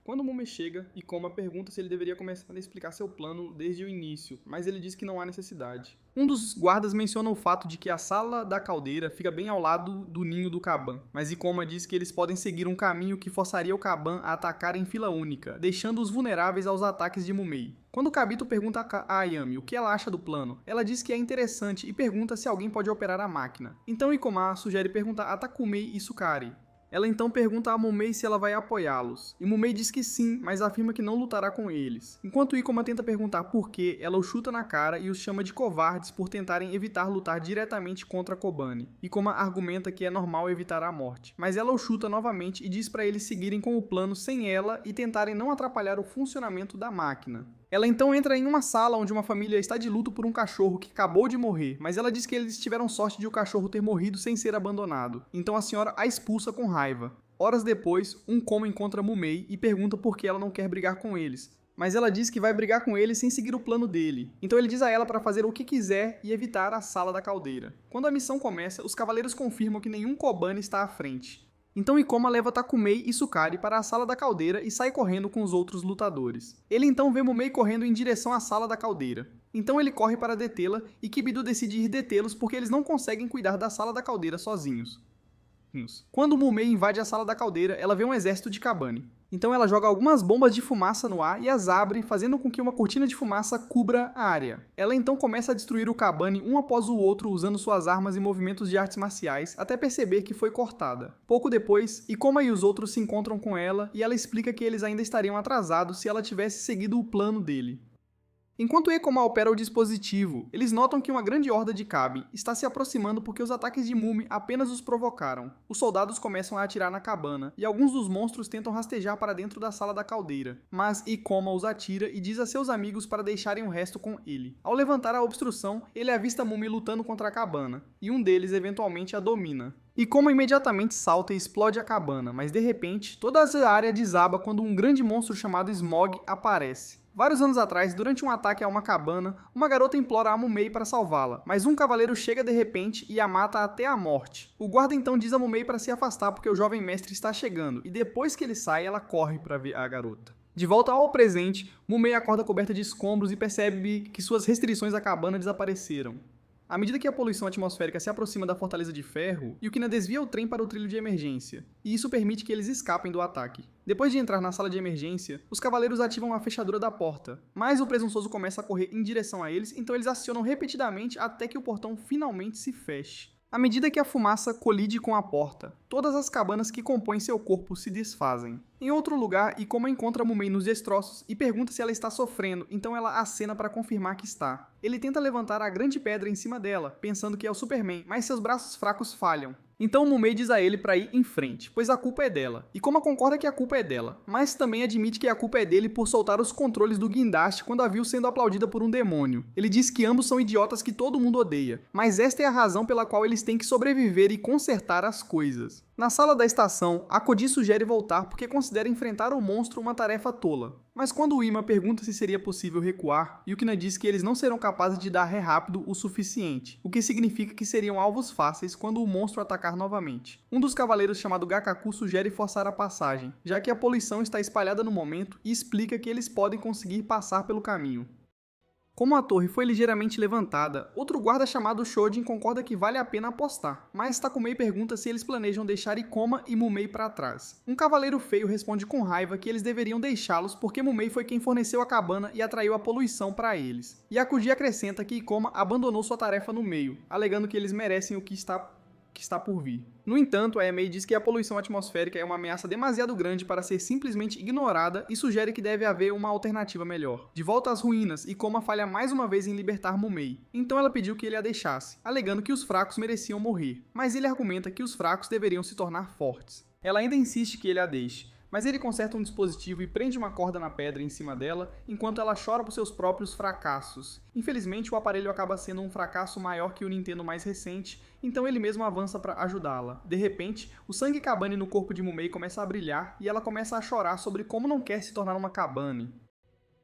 Speaker 1: Quando Mumei chega, Ikoma pergunta se ele deveria começar a explicar seu plano desde o início, mas ele diz que não há necessidade. Um dos guardas menciona o fato de que a sala da caldeira fica bem ao lado do ninho do Kaban, mas Ikoma diz que eles podem seguir um caminho que forçaria o Kaban a atacar em fila única, deixando-os vulneráveis aos ataques de Mumei. Quando Kabito pergunta a Ayami o que ela acha do plano, ela diz que é interessante e pergunta se alguém pode operar a máquina. Então Ikoma sugere perguntar a Takumei e Sukari. Ela então pergunta a Mumei se ela vai apoiá-los, e Mumei diz que sim, mas afirma que não lutará com eles. Enquanto Ikoma tenta perguntar por quê, ela o chuta na cara e os chama de covardes por tentarem evitar lutar diretamente contra Kobane. Ikoma argumenta que é normal evitar a morte, mas ela o chuta novamente e diz para eles seguirem com o plano sem ela e tentarem não atrapalhar o funcionamento da máquina. Ela então entra em uma sala onde uma família está de luto por um cachorro que acabou de morrer, mas ela diz que eles tiveram sorte de o cachorro ter morrido sem ser abandonado. Então a senhora a expulsa com raiva. Horas depois, um Koma encontra Mumei e pergunta por que ela não quer brigar com eles. Mas ela diz que vai brigar com ele sem seguir o plano dele. Então ele diz a ela para fazer o que quiser e evitar a sala da caldeira. Quando a missão começa, os cavaleiros confirmam que nenhum Kobane está à frente. Então Ikoma leva Takumei e Sukari para a sala da caldeira e sai correndo com os outros lutadores. Ele então vê Mumei correndo em direção à sala da caldeira. Então ele corre para detê-la e Kibido decide ir detê-los porque eles não conseguem cuidar da sala da caldeira sozinhos. Quando Mumei invade a sala da caldeira, ela vê um exército de Kabane. Então ela joga algumas bombas de fumaça no ar e as abre, fazendo com que uma cortina de fumaça cubra a área. Ela então começa a destruir o Kabane um após o outro usando suas armas e movimentos de artes marciais, até perceber que foi cortada. Pouco depois, Ikoma e os outros se encontram com ela e ela explica que eles ainda estariam atrasados se ela tivesse seguido o plano dele. Enquanto Ikoma opera o dispositivo, eles notam que uma grande horda de Kabi está se aproximando porque os ataques de Mumi apenas os provocaram. Os soldados começam a atirar na cabana, e alguns dos monstros tentam rastejar para dentro da sala da caldeira, mas Ikoma os atira e diz a seus amigos para deixarem o resto com ele. Ao levantar a obstrução, ele avista Mumi lutando contra a cabana, e um deles eventualmente a domina. Ikoma imediatamente salta e explode a cabana, mas de repente, toda a área desaba quando um grande monstro chamado Smog aparece. Vários anos atrás, durante um ataque a uma cabana, uma garota implora a Mumei para salvá-la, mas um cavaleiro chega de repente e a mata até a morte. O guarda então diz a Mumei para se afastar porque o jovem mestre está chegando, e depois que ele sai, ela corre para ver a garota. De volta ao presente, Mumei acorda coberta de escombros e percebe que suas restrições à cabana desapareceram. À medida que a poluição atmosférica se aproxima da Fortaleza de Ferro, Yukina desvia o trem para o trilho de emergência, e isso permite que eles escapem do ataque. Depois de entrar na sala de emergência, os cavaleiros ativam a fechadura da porta, mas o presunçoso começa a correr em direção a eles, então eles acionam repetidamente até que o portão finalmente se feche. À medida que a fumaça colide com a porta, todas as cabanas que compõem seu corpo se desfazem. Em outro lugar, Ikoma encontra Mumei nos destroços e pergunta se ela está sofrendo, então ela acena para confirmar que está. Ele tenta levantar a grande pedra em cima dela, pensando que é o Superman, mas seus braços fracos falham. Então Mumei diz a ele para ir em frente, pois a culpa é dela. Ikoma concorda que a culpa é dela, mas também admite que a culpa é dele por soltar os controles do guindaste quando a viu sendo aplaudida por um demônio. Ele diz que ambos são idiotas que todo mundo odeia, mas esta é a razão pela qual eles têm que sobreviver e consertar as coisas. Na sala da estação, Akodi sugere voltar porque considera enfrentar o monstro uma tarefa tola. Mas quando Ima pergunta se seria possível recuar, Yukina diz que eles não serão capazes de dar ré rápido o suficiente, o que significa que seriam alvos fáceis quando o monstro atacar novamente. Um dos cavaleiros chamado Gakaku sugere forçar a passagem, já que a poluição está espalhada no momento e explica que eles podem conseguir passar pelo caminho. Como a torre foi ligeiramente levantada, outro guarda chamado Shojin concorda que vale a pena apostar, mas Takumei pergunta se eles planejam deixar Ikoma e Mumei para trás. Um cavaleiro feio responde com raiva que eles deveriam deixá-los porque Mumei foi quem forneceu a cabana e atraiu a poluição para eles. Yakuji acrescenta que Ikoma abandonou sua tarefa no meio, alegando que eles merecem o que está que está por vir. No entanto, a EMEI diz que a poluição atmosférica é uma ameaça demasiado grande para ser simplesmente ignorada e sugere que deve haver uma alternativa melhor. De volta às ruínas, Ikoma falha mais uma vez em libertar Mumei. Então ela pediu que ele a deixasse, alegando que os fracos mereciam morrer, mas ele argumenta que os fracos deveriam se tornar fortes. Ela ainda insiste que ele a deixe, mas ele conserta um dispositivo e prende uma corda na pedra em cima dela, enquanto ela chora por seus próprios fracassos. Infelizmente, o aparelho acaba sendo um fracasso maior que o Nintendo mais recente, então ele mesmo avança para ajudá-la. De repente, o sangue Kabane no corpo de Mumei começa a brilhar e ela começa a chorar sobre como não quer se tornar uma Kabane.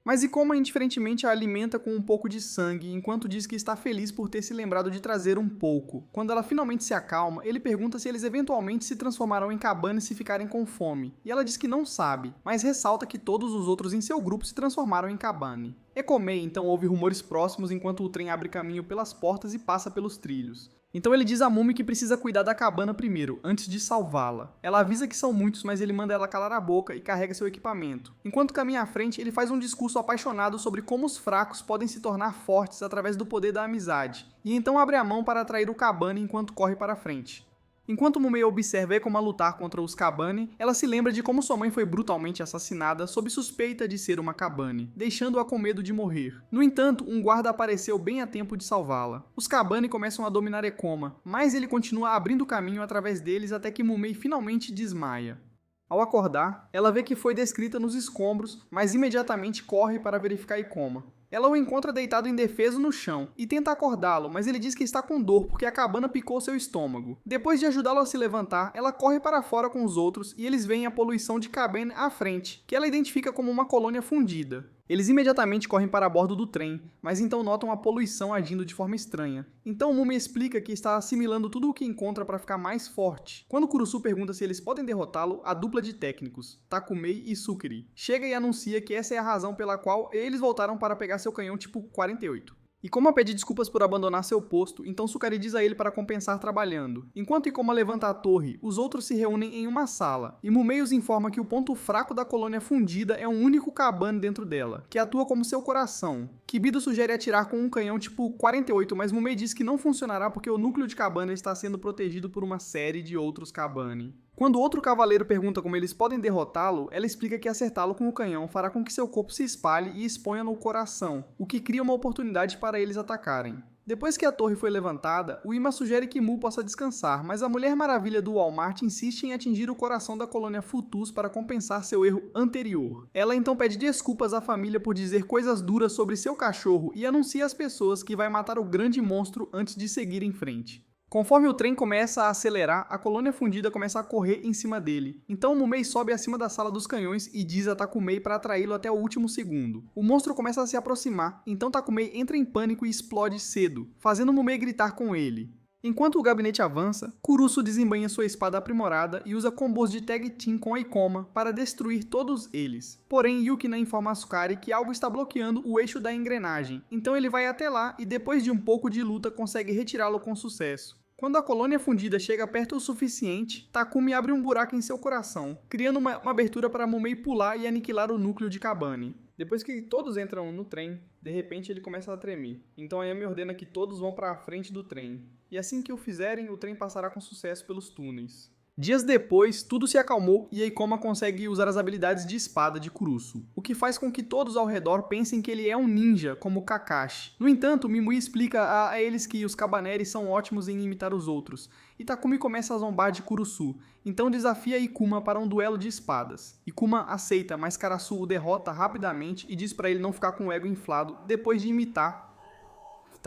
Speaker 1: Mas Ikoma indiferentemente a alimenta com um pouco de sangue, enquanto diz que está feliz por ter se lembrado de trazer um pouco. Quando ela finalmente se acalma, ele pergunta se eles eventualmente se transformarão em Kabane se ficarem com fome, e ela diz que não sabe, mas ressalta que todos os outros em seu grupo se transformaram em Kabane. Ekomei então ouve rumores próximos enquanto o trem abre caminho pelas portas e passa pelos trilhos. Então ele diz a Mumi que precisa cuidar da cabana primeiro, antes de salvá-la. Ela avisa que são muitos, mas ele manda ela calar a boca e carrega seu equipamento. Enquanto caminha à frente, ele faz um discurso apaixonado sobre como os fracos podem se tornar fortes através do poder da amizade, e então abre a mão para atrair o Kabane enquanto corre para a frente. Enquanto Mumei observa Ekoma lutar contra os Kabane, ela se lembra de como sua mãe foi brutalmente assassinada sob suspeita de ser uma Kabane, deixando-a com medo de morrer. No entanto, um guarda apareceu bem a tempo de salvá-la. Os Kabane começam a dominar Ekoma, mas ele continua abrindo caminho através deles até que Mumei finalmente desmaia. Ao acordar, ela vê que foi descrita nos escombros, mas imediatamente corre para verificar Ekoma. Ela o encontra deitado indefeso no chão e tenta acordá-lo, mas ele diz que está com dor porque a cabana picou seu estômago. Depois de ajudá-lo a se levantar, ela corre para fora com os outros e eles veem a poluição de Kabane à frente, que ela identifica como uma colônia fundida. Eles imediatamente correm para bordo do trem, mas então notam a poluição agindo de forma estranha. Então Mumi explica que está assimilando tudo o que encontra para ficar mais forte. Quando Kurusu pergunta se eles podem derrotá-lo, a dupla de técnicos, Takumei e Sukiri, chega e anuncia que essa é a razão pela qual eles voltaram para pegar seu canhão tipo 48. Ikoma pede desculpas por abandonar seu posto, então Sukari diz a ele para compensar trabalhando. Enquanto Ikoma levanta a torre, os outros se reúnem em uma sala, e Mumei os informa que o ponto fraco da colônia fundida é um único Kabane dentro dela, que atua como seu coração. Kibido sugere atirar com um canhão tipo 48, mas Mumei diz que não funcionará porque o núcleo de Kabane está sendo protegido por uma série de outros Kabane. Quando outro cavaleiro pergunta como eles podem derrotá-lo, ela explica que acertá-lo com o canhão fará com que seu corpo se espalhe e exponha no coração, o que cria uma oportunidade para eles atacarem. Depois que a torre foi levantada, o Ima sugere que Mu possa descansar, mas a Mulher Maravilha do Walmart insiste em atingir o coração da colônia Futus para compensar seu erro anterior. Ela então pede desculpas à família por dizer coisas duras sobre seu cachorro e anuncia às pessoas que vai matar o grande monstro antes de seguir em frente. Conforme o trem começa a acelerar, a colônia fundida começa a correr em cima dele. Então Mumei sobe acima da sala dos canhões e diz a Takumei para atraí-lo até o último segundo. O monstro começa a se aproximar, então Takumei entra em pânico e explode cedo, fazendo Mumei gritar com ele. Enquanto o gabinete avança, Kurusu desembanha sua espada aprimorada e usa combos de tag team com a Ikoma para destruir todos eles. Porém, Yukina informa a Sukari que algo está bloqueando o eixo da engrenagem, então ele vai até lá e depois de um pouco de luta consegue retirá-lo com sucesso. Quando a colônia fundida chega perto o suficiente, Takumi abre um buraco em seu coração, criando uma abertura para Mumei pular e aniquilar o núcleo de Kabane. Depois que todos entram no trem, de repente ele começa a tremer. Então a Yami ordena que todos vão para a frente do trem. E assim que o fizerem, o trem passará com sucesso pelos túneis. Dias depois, tudo se acalmou e Ikoma consegue usar as habilidades de espada de Kurusu, o que faz com que todos ao redor pensem que ele é um ninja, como Kakashi. No entanto, Mimui explica a eles que os Cabaneri são ótimos em imitar os outros, e Takumi começa a zombar de Kurusu, então desafia Ikuma para um duelo de espadas. Ikuma aceita, mas Karasu o derrota rapidamente e diz para ele não ficar com o ego inflado depois de imitar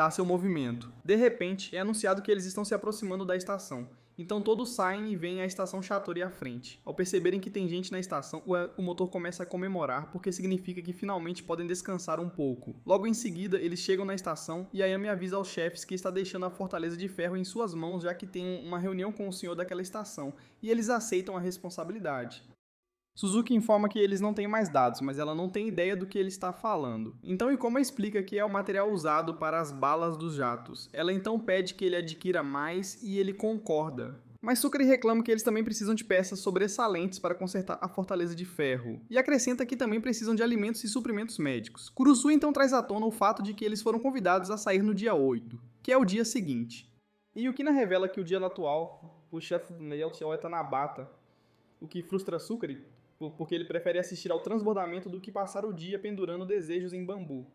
Speaker 1: seu movimento. De repente, é anunciado que eles estão se aproximando da estação. Então todos saem e veem a estação Shatori à frente. Ao perceberem que tem gente na estação, o motor começa a comemorar, porque significa que finalmente podem descansar um pouco. Logo em seguida, eles chegam na estação e a Yami avisa aos chefes que está deixando a Fortaleza de Ferro em suas mãos, já que tem uma reunião com o senhor daquela estação, e eles aceitam a responsabilidade. Suzuki informa que eles não têm mais dados, mas ela não tem ideia do que ele está falando. Então Ikoma explica que é o material usado para as balas dos jatos. Ela então pede que ele adquira mais e ele concorda. Mas Sukari reclama que eles também precisam de peças sobressalentes para consertar a Fortaleza de Ferro. E acrescenta que também precisam de alimentos e suprimentos médicos. Kurusu então traz à tona o fato de que eles foram convidados a sair no dia 8, que é o dia seguinte. E Yukina revela que o dia atual, o chefe do Nail é Tanabata, o que frustra Sukari, porque ele prefere assistir ao transbordamento do que passar o dia pendurando desejos em bambu.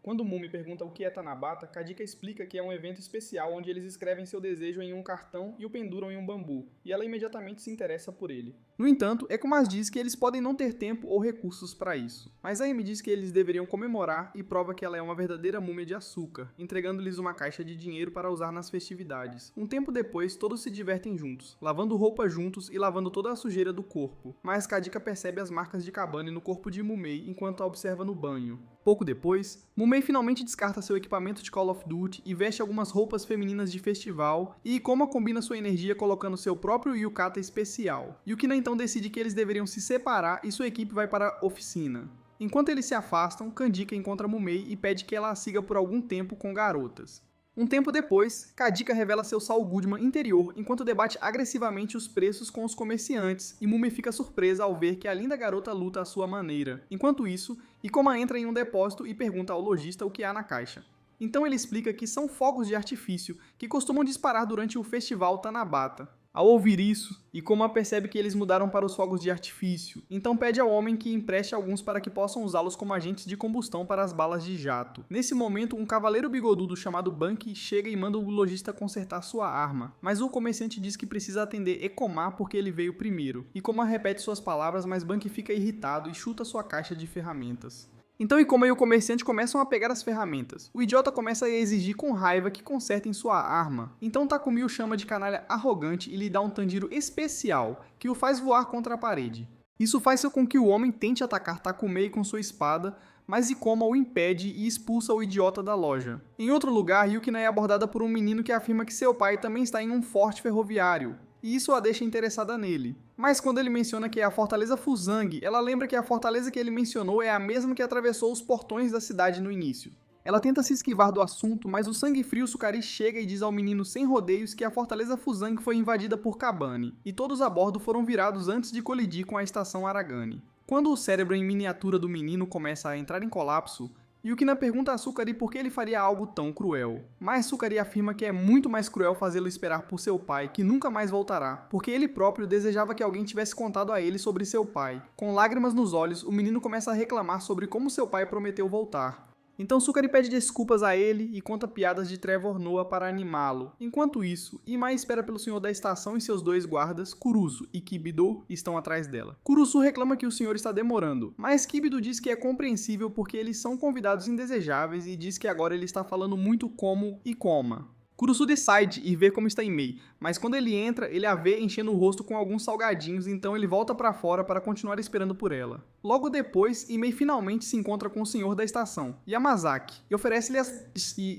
Speaker 1: Quando Mumi pergunta o que é Tanabata, Kadika explica que é um evento especial onde eles escrevem seu desejo em um cartão e o penduram em um bambu, e ela imediatamente se interessa por ele. No entanto, Ecomas diz que eles podem não ter tempo ou recursos para isso, mas a Amy diz que eles deveriam comemorar e prova que ela é uma verdadeira múmia de açúcar, entregando-lhes uma caixa de dinheiro para usar nas festividades. Um tempo depois, todos se divertem juntos, lavando roupa juntos e lavando toda a sujeira do corpo, mas Kadika percebe as marcas de Kabane no corpo de Mumei enquanto a observa no banho. Pouco depois, Mumei finalmente descarta seu equipamento de Call of Duty e veste algumas roupas femininas de festival, e Ikoma combina sua energia colocando seu próprio yukata especial. Yukina então decide que eles deveriam se separar e sua equipe vai para a oficina. Enquanto eles se afastam, Kadika encontra Mumei e pede que ela a siga por algum tempo com garotas. Um tempo depois, Kadika revela seu Saul Goodman interior enquanto debate agressivamente os preços com os comerciantes, e Mumei fica surpresa ao ver que a linda garota luta à sua maneira. Enquanto isso, Ikoma entra em um depósito e pergunta ao lojista o que há na caixa. Então ele explica que são fogos de artifício que costumam disparar durante o festival Tanabata. Ao ouvir isso, Ikoma percebe que eles mudaram para os fogos de artifício, então pede ao homem que empreste alguns para que possam usá-los como agentes de combustão para as balas de jato. Nesse momento, um cavaleiro bigodudo chamado Banky chega e manda o lojista consertar sua arma, mas o comerciante diz que precisa atender Ekoma porque ele veio primeiro. Ikoma repete suas palavras, mas Banky fica irritado e chuta sua caixa de ferramentas. Então Ikoma e o comerciante começam a pegar as ferramentas. O idiota começa a exigir com raiva que consertem sua arma. Então Takumi o chama de canalha arrogante e lhe dá um Tanjiro especial, que o faz voar contra a parede. Isso faz com que o homem tente atacar Takumi com sua espada, mas Ikoma o impede e expulsa o idiota da loja. Em outro lugar, Yukina é abordada por um menino que afirma que seu pai também está em um forte ferroviário, e isso a deixa interessada nele. Mas quando ele menciona que é a Fortaleza Fuzang, ela lembra que a fortaleza que ele mencionou é a mesma que atravessou os portões da cidade no início. Ela tenta se esquivar do assunto, mas o sangue frio Sukari chega e diz ao menino sem rodeios que a Fortaleza Fuzang foi invadida por Kabane, e todos a bordo foram virados antes de colidir com a estação Aragami. Quando o cérebro em miniatura do menino começa a entrar em colapso, Yukina pergunta a Sukari por que ele faria algo tão cruel. Mas Sukari afirma que é muito mais cruel fazê-lo esperar por seu pai, que nunca mais voltará, porque ele próprio desejava que alguém tivesse contado a ele sobre seu pai. Com lágrimas nos olhos, o menino começa a reclamar sobre como seu pai prometeu voltar. Então Sukari pede desculpas a ele e conta piadas de Trevor Noah para animá-lo. Enquanto isso, Imai espera pelo senhor da estação e seus dois guardas, Kurusu e Kibido, estão atrás dela. Kurusu reclama que o senhor está demorando, mas Kibido diz que é compreensível porque eles são convidados indesejáveis e diz que agora ele está falando muito como Ikoma. Kurusu decide ir ver como está Imei, mas quando ele entra, ele a vê enchendo o rosto com alguns salgadinhos, então ele volta para fora para continuar esperando por ela. Logo depois, Imei finalmente se encontra com o senhor da estação, Yamazaki, e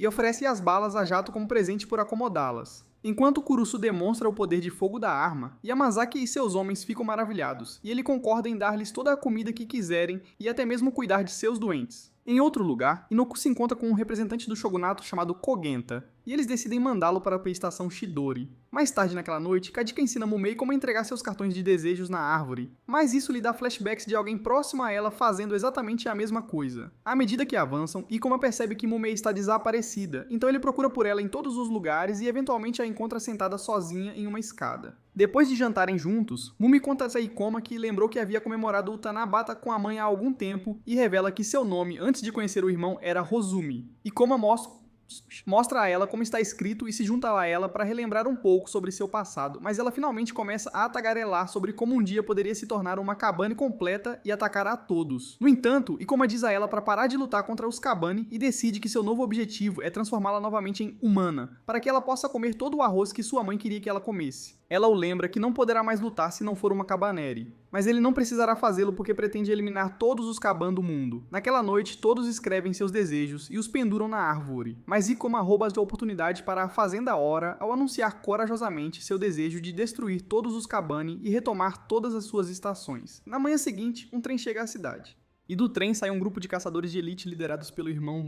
Speaker 1: oferece as balas a jato como presente por acomodá-las. Enquanto Kurusu demonstra o poder de fogo da arma, Yamazaki e seus homens ficam maravilhados, e ele concorda em dar-lhes toda a comida que quiserem e até mesmo cuidar de seus doentes. Em outro lugar, Inoku se encontra com um representante do shogunato chamado Kogenta, e eles decidem mandá-lo para a estação Shidori. Mais tarde naquela noite, Kadika ensina Mumei como entregar seus cartões de desejos na árvore, mas isso lhe dá flashbacks de alguém próximo a ela fazendo exatamente a mesma coisa. À medida que avançam, Ikoma percebe que Mumei está desaparecida, então ele procura por ela em todos os lugares e eventualmente a encontra sentada sozinha em uma escada. Depois de jantarem juntos, Mumi conta a Ikoma que lembrou que havia comemorado o Tanabata com a mãe há algum tempo e revela que seu nome, antes de conhecer o irmão, era Hozumi. Ikoma mostra a ela como está escrito e se junta a ela para relembrar um pouco sobre seu passado, mas ela finalmente começa a tagarelar sobre como um dia poderia se tornar uma Kabane completa e atacar a todos. No entanto, Ikoma diz a ela para parar de lutar contra os Kabane e decide que seu novo objetivo é transformá-la novamente em humana, para que ela possa comer todo o arroz que sua mãe queria que ela comesse. Ela o lembra que não poderá mais lutar se não for uma Kabaneri, mas ele não precisará fazê-lo porque pretende eliminar todos os Kaban do mundo. Naquela noite, todos escrevem seus desejos e os penduram na árvore, mas Ikoma rouba a oportunidade para a Fazenda Ora ao anunciar corajosamente seu desejo de destruir todos os Kabane e retomar todas as suas estações. Na manhã seguinte, um trem chega à cidade. E do trem sai um grupo de caçadores de elite liderados pelo irmão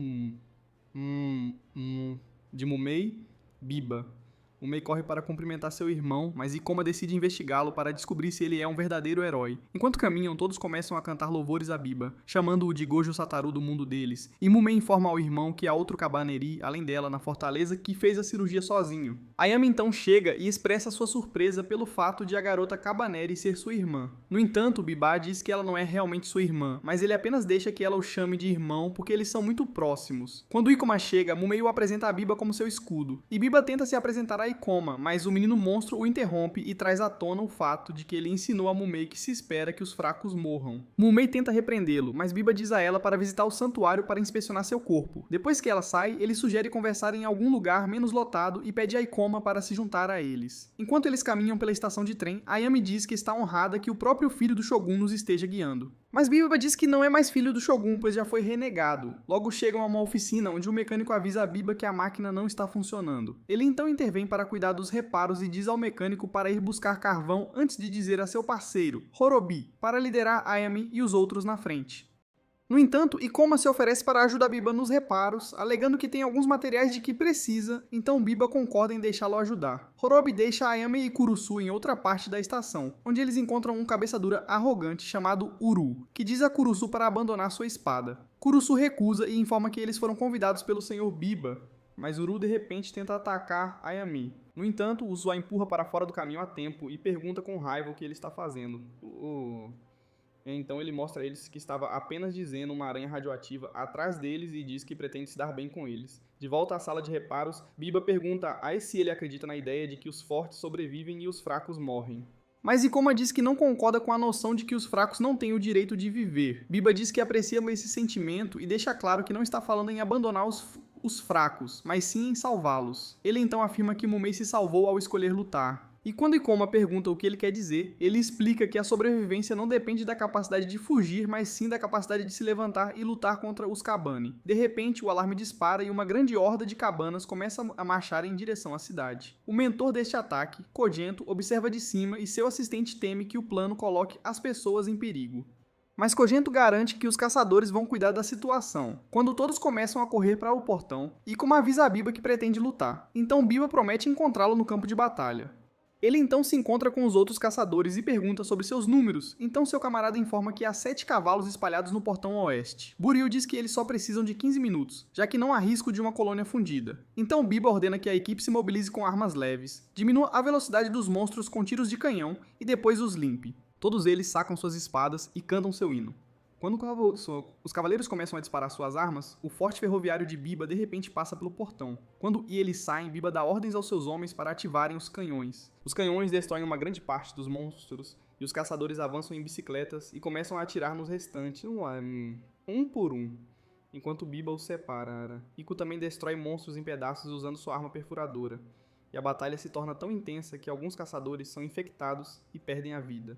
Speaker 1: de Mumei, Biba. Mumei corre para cumprimentar seu irmão, mas Ikoma decide investigá-lo para descobrir se ele é um verdadeiro herói. Enquanto caminham, todos começam a cantar louvores a Biba, chamando-o de Gojo Satoru do mundo deles, e Mumei informa ao irmão que há outro Kabaneri, além dela, na fortaleza, que fez a cirurgia sozinho. Ayami então chega e expressa sua surpresa pelo fato de a garota Kabaneri ser sua irmã. No entanto, Biba diz que ela não é realmente sua irmã, mas ele apenas deixa que ela o chame de irmão porque eles são muito próximos. Quando Ikoma chega, Mumei o apresenta a Biba como seu escudo, e Biba tenta se apresentar a Ikoma, mas o menino monstro o interrompe e traz à tona o fato de que ele ensinou a Mumei que se espera que os fracos morram. Mumei tenta repreendê-lo, mas Biba diz a ela para visitar o santuário para inspecionar seu corpo. Depois que ela sai, ele sugere conversar em algum lugar menos lotado e pede a Ikoma para se juntar a eles. Enquanto eles caminham pela estação de trem, Ayami diz que está honrada que o próprio filho do Shogun nos esteja guiando. Mas Biba diz que não é mais filho do Shogun, pois já foi renegado. Logo chegam a uma oficina onde um mecânico avisa a Biba que a máquina não está funcionando. Ele então intervém para cuidar dos reparos e diz ao mecânico para ir buscar carvão antes de dizer a seu parceiro, Horobi, para liderar Ayami e os outros na frente. No entanto, Ikoma se oferece para ajudar Biba nos reparos, alegando que tem alguns materiais de que precisa, então Biba concorda em deixá-lo ajudar. Horobi deixa Ayami e Kurusu em outra parte da estação, onde eles encontram um cabeçadura arrogante chamado Uru, que diz a Kurusu para abandonar sua espada. Kurusu recusa e informa que eles foram convidados pelo Sr. Biba, mas Uru de repente tenta atacar Ayami. No entanto, Uzu a empurra para fora do caminho a tempo e pergunta com raiva o que ele está fazendo. Então ele mostra a eles que estava apenas dizendo uma aranha radioativa atrás deles e diz que pretende se dar bem com eles. De volta à sala de reparos, Biba pergunta a se ele acredita na ideia de que os fortes sobrevivem e os fracos morrem. Mas Ikoma diz que não concorda com a noção de que os fracos não têm o direito de viver. Biba diz que aprecia esse sentimento e deixa claro que não está falando em abandonar os fracos, mas sim em salvá-los. Ele então afirma que Mumei se salvou ao escolher lutar. E quando Ikoma pergunta o que ele quer dizer, ele explica que a sobrevivência não depende da capacidade de fugir, mas sim da capacidade de se levantar e lutar contra os Kabani. De repente, o alarme dispara e uma grande horda de cabanas começa a marchar em direção à cidade. O mentor deste ataque, Kojento, observa de cima e seu assistente teme que o plano coloque as pessoas em perigo. Mas Kojento garante que os caçadores vão cuidar da situação. Quando todos começam a correr para o portão, Ikoma avisa a Biba que pretende lutar. Então Biba promete encontrá-lo no campo de batalha. Ele então se encontra com os outros caçadores e pergunta sobre seus números, então seu camarada informa que há 7 cavalos espalhados no portão oeste. Buril diz que eles só precisam de 15 minutos, já que não há risco de uma colônia fundida. Então Biba ordena que a equipe se mobilize com armas leves, diminua a velocidade dos monstros com tiros de canhão e depois os limpe. Todos eles sacam suas espadas e cantam seu hino. Quando os cavaleiros começam a disparar suas armas, o forte ferroviário de Biba de repente passa pelo portão. Quando eles saem, Biba dá ordens aos seus homens para ativarem os canhões. Os canhões destroem uma grande parte dos monstros e os caçadores avançam em bicicletas e começam a atirar nos restantes, um por um, enquanto Biba os separa. Iku também destrói monstros em pedaços usando sua arma perfuradora. E a batalha se torna tão intensa que alguns caçadores são infectados e perdem a vida.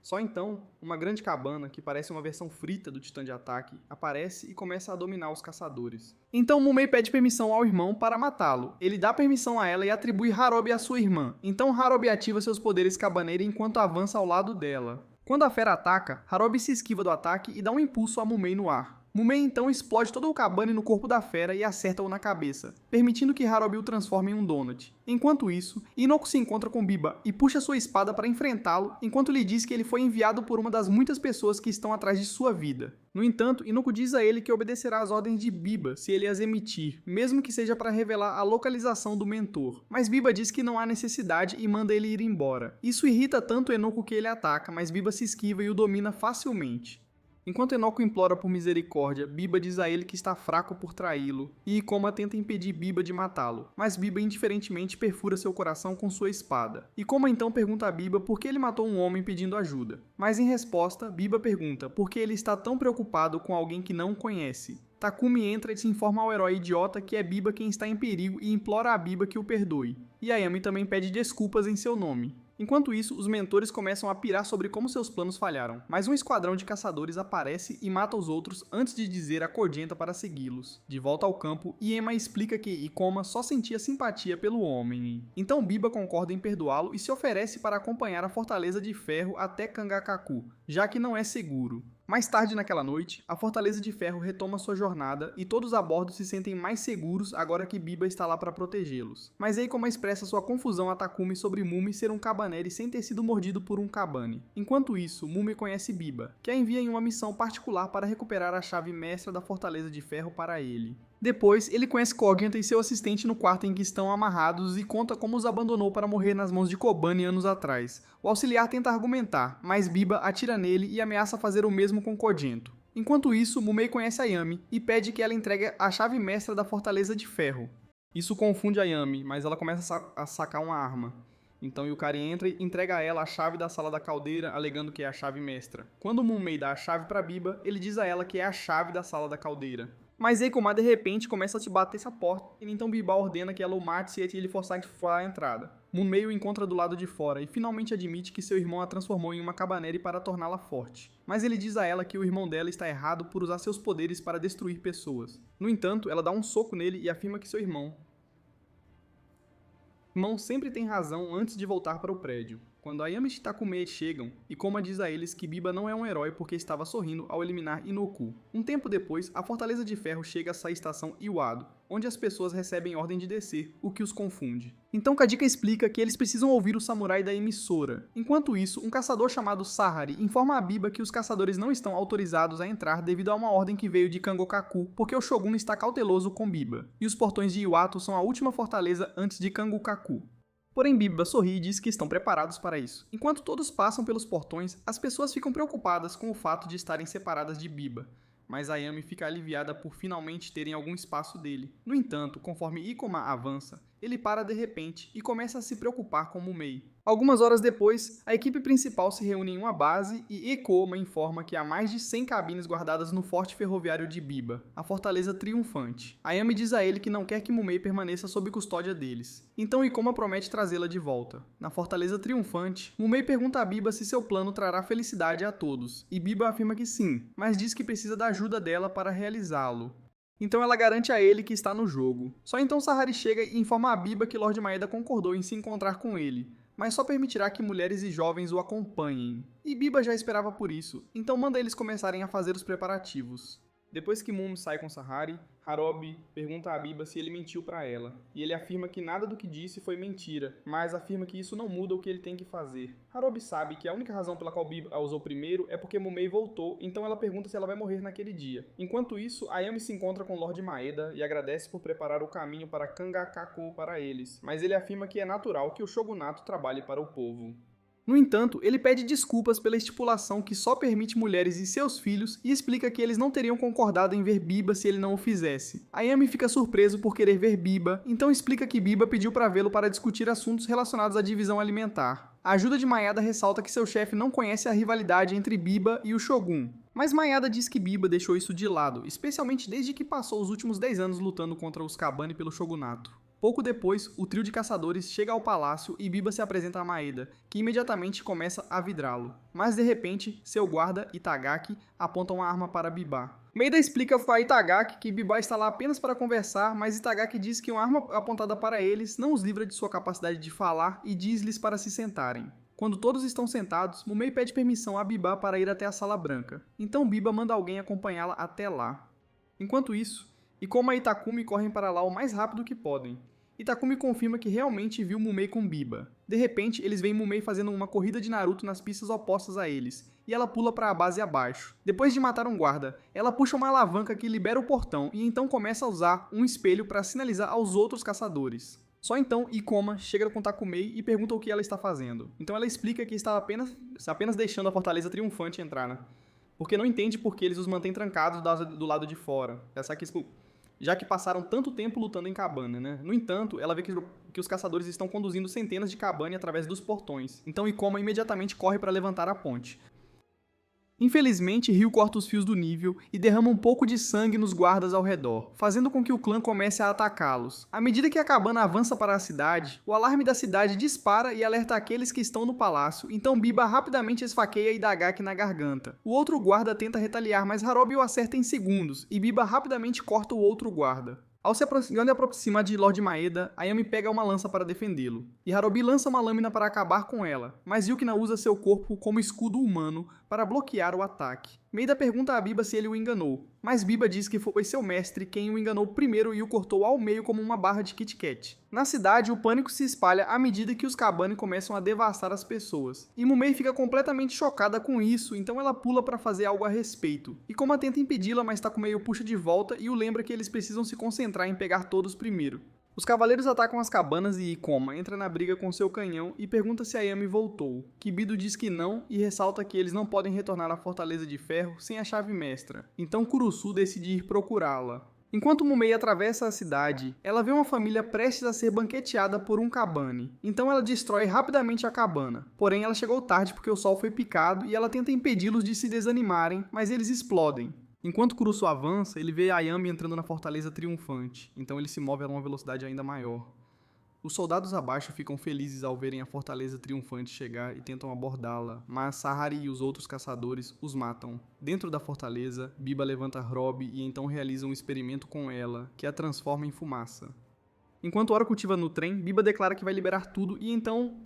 Speaker 1: Só então, uma grande cabana, que parece uma versão frita do titã de ataque, aparece e começa a dominar os caçadores. Então Mumei pede permissão ao irmão para matá-lo. Ele dá permissão a ela e atribui Harobi à sua irmã. Então Harobi ativa seus poderes cabaneira enquanto avança ao lado dela. Quando a fera ataca, Harobi se esquiva do ataque e dá um impulso a Mumei no ar. Mumei então explode todo o Kabane no corpo da fera e acerta-o na cabeça, permitindo que Harobi o transforme em um donut. Enquanto isso, Inoko se encontra com Biba e puxa sua espada para enfrentá-lo, enquanto lhe diz que ele foi enviado por uma das muitas pessoas que estão atrás de sua vida. No entanto, Inoko diz a ele que obedecerá às ordens de Biba se ele as emitir, mesmo que seja para revelar a localização do mentor. Mas Biba diz que não há necessidade e manda ele ir embora. Isso irrita tanto Inoko que ele ataca, mas Biba se esquiva e o domina facilmente. Enquanto Inoko implora por misericórdia, Biba diz a ele que está fraco por traí-lo, e Ikoma tenta impedir Biba de matá-lo, mas Biba indiferentemente perfura seu coração com sua espada. Ikoma então pergunta a Biba por que ele matou um homem pedindo ajuda, mas em resposta, Biba pergunta por que ele está tão preocupado com alguém que não conhece. Takumi entra e se informa ao herói idiota que é Biba quem está em perigo e implora a Biba que o perdoe. E Ayami também pede desculpas em seu nome. Enquanto isso, os mentores começam a pirar sobre como seus planos falharam, mas um esquadrão de caçadores aparece e mata os outros antes de dizer a Kojenta para segui-los. De volta ao campo, Iema explica que Ikoma só sentia simpatia pelo homem. Então Biba concorda em perdoá-lo e se oferece para acompanhar a Fortaleza de Ferro até Kangakaku, já que não é seguro. Mais tarde naquela noite, a Fortaleza de Ferro retoma sua jornada e todos a bordo se sentem mais seguros agora que Biba está lá para protegê-los. Mas Eikoma expressa sua confusão a Takumi sobre Mumi ser um Cabaneri sem ter sido mordido por um Kabane. Enquanto isso, Mumi conhece Biba, que a envia em uma missão particular para recuperar a chave mestra da Fortaleza de Ferro para ele. Depois, ele conhece Cognita e seu assistente no quarto em que estão amarrados e conta como os abandonou para morrer nas mãos de Kobane anos atrás. O auxiliar tenta argumentar, mas Biba atira nele e ameaça fazer o mesmo com Kogento. Enquanto isso, Mumei conhece a Yami e pede que ela entregue a chave mestra da Fortaleza de Ferro. Isso confunde a Yami, mas ela começa a sacar uma arma. Então Yukari entra e entrega a ela a chave da sala da caldeira, alegando que é a chave mestra. Quando Mumei dá a chave para Biba, ele diz a ela que é a chave da sala da caldeira. Mas Eikoma de repente começa a te bater essa porta, e então Biba ordena que ela o mate se ele forçar a entrada. Mumei o encontra do lado de fora e finalmente admite que seu irmão a transformou em uma Cabaneri para torná-la forte. Mas ele diz a ela que o irmão dela está errado por usar seus poderes para destruir pessoas. No entanto, ela dá um soco nele e afirma que seu irmão sempre tem razão antes de voltar para o prédio. Quando a Yami e Takumi chegam, Ikoma diz a eles que Biba não é um herói porque estava sorrindo ao eliminar Inoku. Um tempo depois, a Fortaleza de Ferro chega à estação Iwado, onde as pessoas recebem ordem de descer, o que os confunde. Então Kadika explica que eles precisam ouvir o samurai da emissora. Enquanto isso, um caçador chamado Sahari informa a Biba que os caçadores não estão autorizados a entrar devido a uma ordem que veio de Kangokaku, porque o Shogun está cauteloso com Biba, e os portões de Iwato são a última fortaleza antes de Kangokaku. Porém, Biba sorri e diz que estão preparados para isso. Enquanto todos passam pelos portões, as pessoas ficam preocupadas com o fato de estarem separadas de Biba, mas a Yami fica aliviada por finalmente terem algum espaço dele. No entanto, conforme Ikoma avança, ele para de repente e começa a se preocupar com Mumei. Algumas horas depois, a equipe principal se reúne em uma base e Ikoma informa que há mais de 100 cabines guardadas no forte ferroviário de Biba, a Fortaleza Triunfante. A Yami diz a ele que não quer que Mumei permaneça sob custódia deles. Então Ikoma promete trazê-la de volta. Na Fortaleza Triunfante, Mumei pergunta a Biba se seu plano trará felicidade a todos, e Biba afirma que sim, mas diz que precisa da ajuda dela para realizá-lo. Então ela garante a ele que está no jogo. Só então Sahari chega e informa a Biba que Lord Maeda concordou em se encontrar com ele, mas só permitirá que mulheres e jovens o acompanhem. E Biba já esperava por isso, então manda eles começarem a fazer os preparativos. Depois que Mum sai com Sahari, Harobi pergunta a Biba se ele mentiu para ela, e ele afirma que nada do que disse foi mentira, mas afirma que isso não muda o que ele tem que fazer. Harobi sabe que a única razão pela qual Biba a usou primeiro é porque Mumei voltou, então ela pergunta se ela vai morrer naquele dia. Enquanto isso, a Yami se encontra com Lord Maeda e agradece por preparar o caminho para Kangakaku para eles, mas ele afirma que é natural que o shogunato trabalhe para o povo. No entanto, ele pede desculpas pela estipulação que só permite mulheres e seus filhos e explica que eles não teriam concordado em ver Biba se ele não o fizesse. A Yami fica surpreso por querer ver Biba, então explica que Biba pediu para vê-lo para discutir assuntos relacionados à divisão alimentar. A ajuda de Mayada ressalta que seu chefe não conhece a rivalidade entre Biba e o Shogun. Mas Mayada diz que Biba deixou isso de lado, especialmente desde que passou os últimos 10 anos lutando contra os Kabane pelo shogunato. Pouco depois, o trio de caçadores chega ao palácio e Biba se apresenta a Maeda, que imediatamente começa a vidrá-lo. Mas de repente, seu guarda, Itagaki, aponta uma arma para Biba. Maeda explica a Itagaki que Biba está lá apenas para conversar, mas Itagaki diz que uma arma apontada para eles não os livra de sua capacidade de falar e diz-lhes para se sentarem. Quando todos estão sentados, Mumei pede permissão a Biba para ir até a Sala Branca. Então Biba manda alguém acompanhá-la até lá. Enquanto isso, Ikoma e Takumi correm para lá o mais rápido que podem. Takumi confirma que realmente viu Mumei com Biba. De repente, eles veem Mumei fazendo uma corrida de Naruto nas pistas opostas a eles, e ela pula para a base abaixo. Depois de matar um guarda, ela puxa uma alavanca que libera o portão e então começa a usar um espelho para sinalizar aos outros caçadores. Só então, Ikoma chega com Takumi e pergunta o que ela está fazendo. Então ela explica que está apenas deixando a Fortaleza Triunfante entrar, né? Porque não entende por que eles os mantêm trancados do lado de fora. Já que passaram tanto tempo lutando em Kabane, né? No entanto, ela vê que os caçadores estão conduzindo centenas de Kabane através dos portões. Então Ikoma imediatamente corre para levantar a ponte. Infelizmente, Ryu corta os fios do nível e derrama um pouco de sangue nos guardas ao redor, fazendo com que o clã comece a atacá-los. À medida que a cabana avança para a cidade, o alarme da cidade dispara e alerta aqueles que estão no palácio, então Biba rapidamente esfaqueia Itagaki na garganta. O outro guarda tenta retaliar, mas Harobi o acerta em segundos, e Biba rapidamente corta o outro guarda. Ao se aproximar de Lord Maeda, Ayami pega uma lança para defendê-lo, e Harobi lança uma lâmina para acabar com ela, mas Yukina usa seu corpo como escudo humano para bloquear o ataque. Meida pergunta a Biba se ele o enganou, mas Biba diz que foi seu mestre quem o enganou primeiro e o cortou ao meio como uma barra de Kit Kat. Na cidade, o pânico se espalha à medida que os Kabani começam a devastar as pessoas, e Mumei fica completamente chocada com isso, então ela pula para fazer algo a respeito. E Koma tenta impedi-la, mas Takumi o puxa de volta e o lembra que eles precisam se concentrar em pegar todos primeiro. Os cavaleiros atacam as cabanas e Ikoma entra na briga com seu canhão e pergunta se Ayami voltou. Kibido diz que não e ressalta que eles não podem retornar à Fortaleza de Ferro sem a chave mestra. Então Kurusu decide ir procurá-la. Enquanto Mumei atravessa a cidade, ela vê uma família prestes a ser banqueteada por um Kabani. Então ela destrói rapidamente a cabana. Porém ela chegou tarde porque o sol foi picado e ela tenta impedi-los de se desanimarem, mas eles explodem. Enquanto Kurusu avança, ele vê Ayami entrando na fortaleza triunfante, então ele se move a uma velocidade ainda maior. Os soldados abaixo ficam felizes ao verem a fortaleza triunfante chegar e tentam abordá-la, mas Sahari e os outros caçadores os matam. Dentro da fortaleza, Biba levanta Rob e então realiza um experimento com ela, que a transforma em fumaça. Enquanto Ora cultiva no trem, Biba declara que vai liberar tudo e então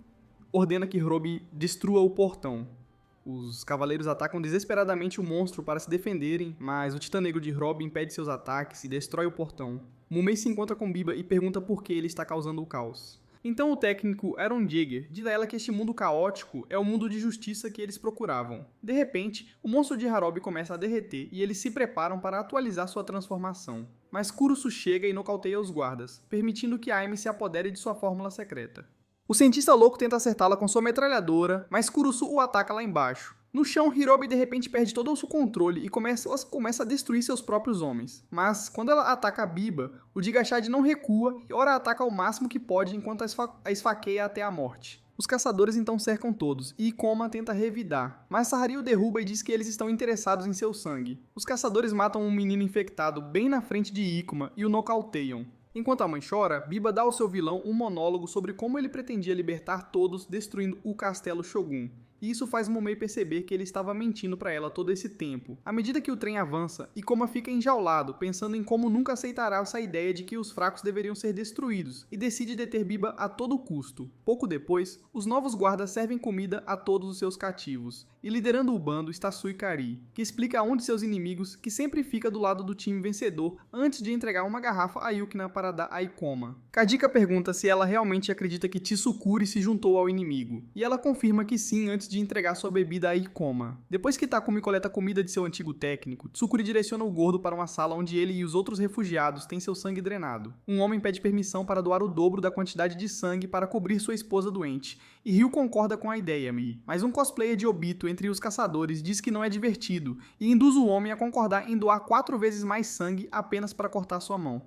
Speaker 1: ordena que Rob destrua o portão. Os cavaleiros atacam desesperadamente o monstro para se defenderem, mas o Titã Negro de Rob impede seus ataques e destrói o portão. Mumei se encontra com Biba e pergunta por que ele está causando o caos. Então o técnico Aaron Jaeger diz a ela que este mundo caótico é o mundo de justiça que eles procuravam. De repente, o monstro de Harobi começa a derreter e eles se preparam para atualizar sua transformação. Mas Kurusu chega e nocauteia os guardas, permitindo que Ayami se apodere de sua fórmula secreta. O cientista louco tenta acertá-la com sua metralhadora, mas Kurusu o ataca lá embaixo. No chão, Hirobi de repente perde todo o seu controle e começa a destruir seus próprios homens. Mas, quando ela ataca a Biba, o Digashad não recua e Ora ataca ao máximo que pode enquanto a esfaqueia até a morte. Os caçadores então cercam todos, e Ikoma tenta revidar, mas Sahari o derruba e diz que eles estão interessados em seu sangue. Os caçadores matam um menino infectado bem na frente de Ikoma e o nocauteiam. Enquanto a mãe chora, Biba dá ao seu vilão um monólogo sobre como ele pretendia libertar todos destruindo o castelo Shogun. E isso faz Mumei perceber que ele estava mentindo para ela todo esse tempo. À medida que o trem avança, Ikoma fica enjaulado, pensando em como nunca aceitará essa ideia de que os fracos deveriam ser destruídos, e decide deter Biba a todo custo. Pouco depois, os novos guardas servem comida a todos os seus cativos, e liderando o bando está Suikari, que explica a um de seus inimigos que sempre fica do lado do time vencedor antes de entregar uma garrafa a Yukina para dar a Ikoma. Kadika pergunta se ela realmente acredita que Tsukuri se juntou ao inimigo, e ela confirma que sim antes de entregar sua bebida a Ikoma. Depois que Takumi coleta comida de seu antigo técnico, Tsukuri direciona o gordo para uma sala onde ele e os outros refugiados têm seu sangue drenado. Um homem pede permissão para doar o dobro da quantidade de sangue para cobrir sua esposa doente, e Ryu concorda com a ideia, mas um cosplayer de Obito entre os caçadores diz que não é divertido, e induz o homem a concordar em doar 4 vezes mais sangue apenas para cortar sua mão.